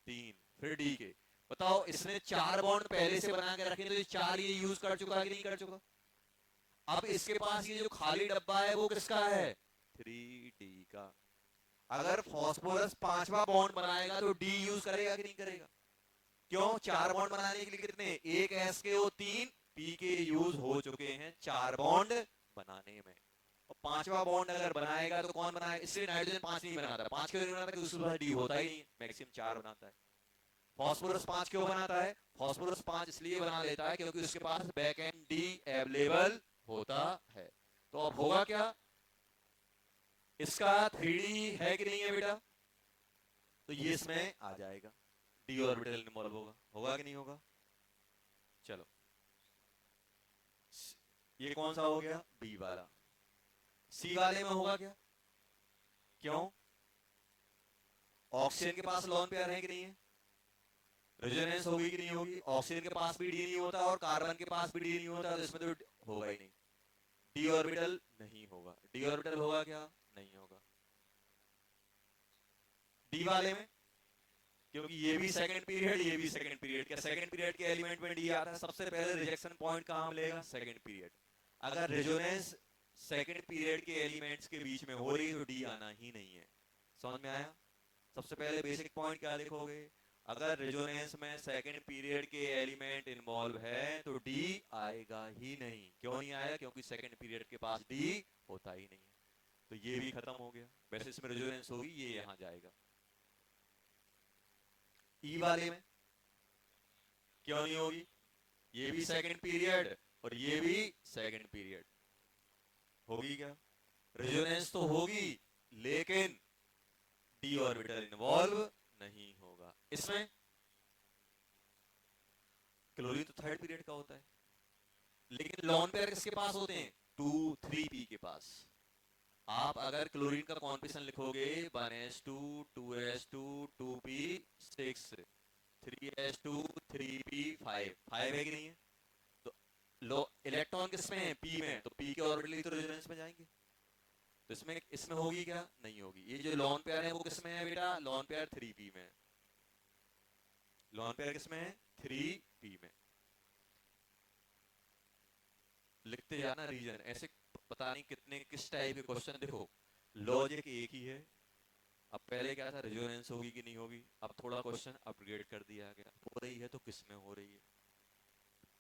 3। फिर डी के। बताओ इसने 4 बॉन्ड पहले से बना के रखे तो ये 4 ये यूज कर चुका कि नहीं कर चुका? अब इसके पास ये जो खाली डब्बा है वो किसका है? 3d का। अगर फास्फोरस 5वां बॉन्ड बनाएगा तो डी यूज करेगा कि नहीं करेगा? क्यों? 4 बॉन्ड बनाने के लिए कितने? एक एस के ओ 3 पी के यूज हो चुके हैं 4 बॉन्ड बनाने में। और 5वां बॉन्ड अगर बनाएगा तो कौन बनाएगा? इसलिए नाइट्रोजन 5 नहीं बनाता। 5 क्यों नहीं बनाता? क्योंकि उसके पास डी होता ही नहीं, मैक्सिमम 4 बनाता है। फास्फोरस 5 क्यों बनाता है? फास्फोरस 5 इसलिए बना लेता है क्योंकि उसके पास बैक एंड डी अवेलेबल होता है। तो अब होगा क्या? इसका 3d है कि नहीं है बेटा? तो ये इसमें आ जाएगा, डी ऑर्बिटल इन्वॉल्व होगा। होगा कि नहीं होगा? चलो, ये कौन सा हो गया? बी वाला। सी वाले में होगा क्या? क्यों? ऑक्सीजन के पास लोन पेयर है कि नहीं है? रेजोनेंस होगी कि नहीं होगी? ऑक्सीजन के पास भी डी नहीं होता और कार्बन के पास भी डी नहीं होता, तो इसमें तो होगा ही नहीं। डी ऑर्बिटल नहीं होगा। डी ऑर्बिटल होगा क्या? नहीं होगा। डी वाले में, क्योंकि ये भी सेकंड पीरियड, ये भी सेकंड पीरियड। क्या सेकंड पीरियड के एलिमेंट में डी आता है? सबसे पहले रिजेक्शन पॉइंट कहां मिलेगा? Second period. अगर रेजोनेंस सेकंड पीरियड के एलिमेंट्स के बीच में हो रही तो डी आना ही नहीं है। समझ में आया? सबसे पहले बेसिक पॉइंट क्या लिखोगे? अगर रेजोनेंस में सेकंड पीरियड के एलिमेंट इन्वॉल्व है तो डी आएगा ही नहीं। क्यों नहीं आएगा? क्योंकि सेकंड पीरियड के पास डी होता ही नहीं है। तो ये भी खत्म हो गया। वैसे इसमें रेजोनेंस होगी, ये यहां जाएगा। ई वाले में क्यों नहीं होगी? ये भी सेकंड पीरियड और ये भी सेकंड पीरियड। होगी क्या? रेजोनेंस तो होगी, लेकिन डी ऑर्बिटल इन्वॉल्व नहीं होगा। इसमें क्लोरीन तो थर्ड पीरियड का होता है, लेकिन लॉन पेयर किसके पास होते हैं? 2,3p के पास। आप अगर क्लोरीन का कॉन्फिगरेशन लिखोगे 1s2 2s2 2p6 3s2 3p5, 5 है कि नहीं है? तो लो इलेक्ट्रॉन किसमें है? पी में, तो पी के ऑर्बिटल तो रेजोनेंस में जाएंगे। तो इसमें इसमें होगी क्या? नहीं होगी। ये जो लॉन पेयर है वो किसमें है बेटा? लॉन पेयर 3p में। लॉन पेयर किसमें है? 3p में। लिखते जाना रीजन, ऐसे पता नहीं कितने किस टाइप के क्वेश्चन। देखो लॉजिक एक ही है। अब पहले क्या था, रेजोनेंस होगी कि नहीं होगी। अब थोड़ा क्वेश्चन अपग्रेड कर दिया गया, हो रही है तो किस में हो रही है?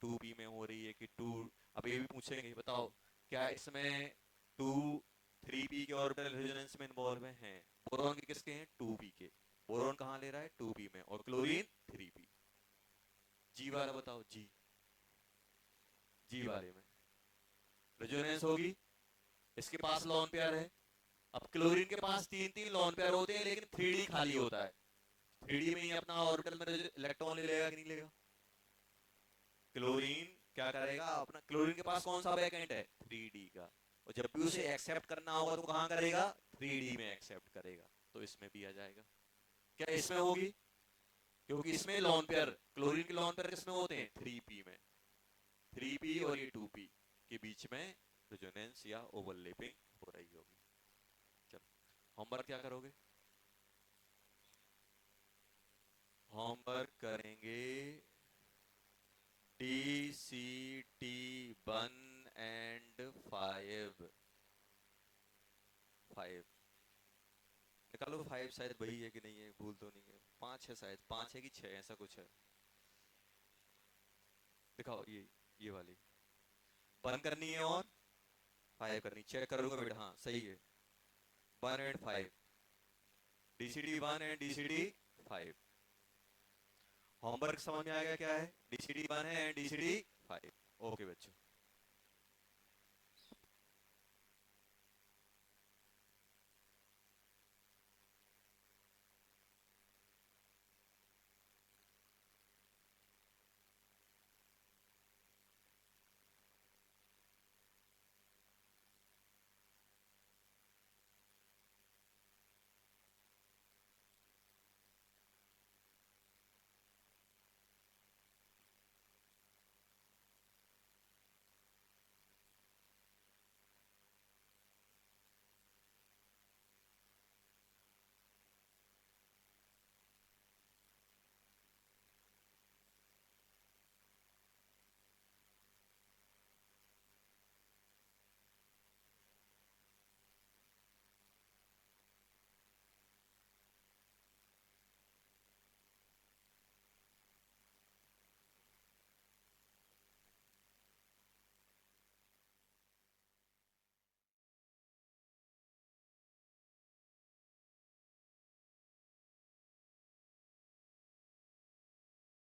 2p में हो रही है कि टू। अब ये भी पूछेंगे, बताओ क्या इसमें 2,3p के ऑर्बिटल रेजोनेंस में इन्वॉल्व हैं? बोरॉन के किसके हैं? 2p के। बोरॉन कहाँ ले रहा है? 2p में, और क्लोरीन 3p। जी वाला बताओ, जी जी वाले में रेजोनेंस होगी, इसके पास लॉन पेयर है। अब क्लोरीन के पास तीन तीन लॉन पेयर होते हैं, लेकिन 3d खाली होता है। 3d में ही अपना ऑर्बिटल में इलेक्ट्रॉन ले लेगा कि नहीं लेगा? क्लोरीन क्या करेगा अपना? क्लोरीन के पास कौन सा वैकेंट है? 3d का। और जब भी उसे एक्सेप्ट करना होगा तो कहां करेगा? 3d में एक्सेप्ट करेगा। तो इसमें भी आ जाएगा। क्या इसमें होगी? क्योंकि इसमें लॉन पेयर, क्लोरीन के लॉन पेयर किसमें होते हैं? 3p में। 3p और ये 2p के बीच में रेजोनेंस या ओवरलैपिंग हो रही होगी। चलो होमवर्क क्या करोगे? होमवर्क करेंगे DCT 1 and 5। 5 निकालो। 5 शायद वही है कि नहीं है, भूल तो नहीं है। 5 है शायद, 5 है कि 6, ऐसा कुछ है। दिखाओ ये वाली बंद करनी है और 5 करनी। चेक करूंगा बेटा, हाँ सही है। 1 and 5, DCT 1 and DCT 5। Homework समझ में आ गया क्या है? DCT 1 है एंड DCT 5। ओके बच्चों।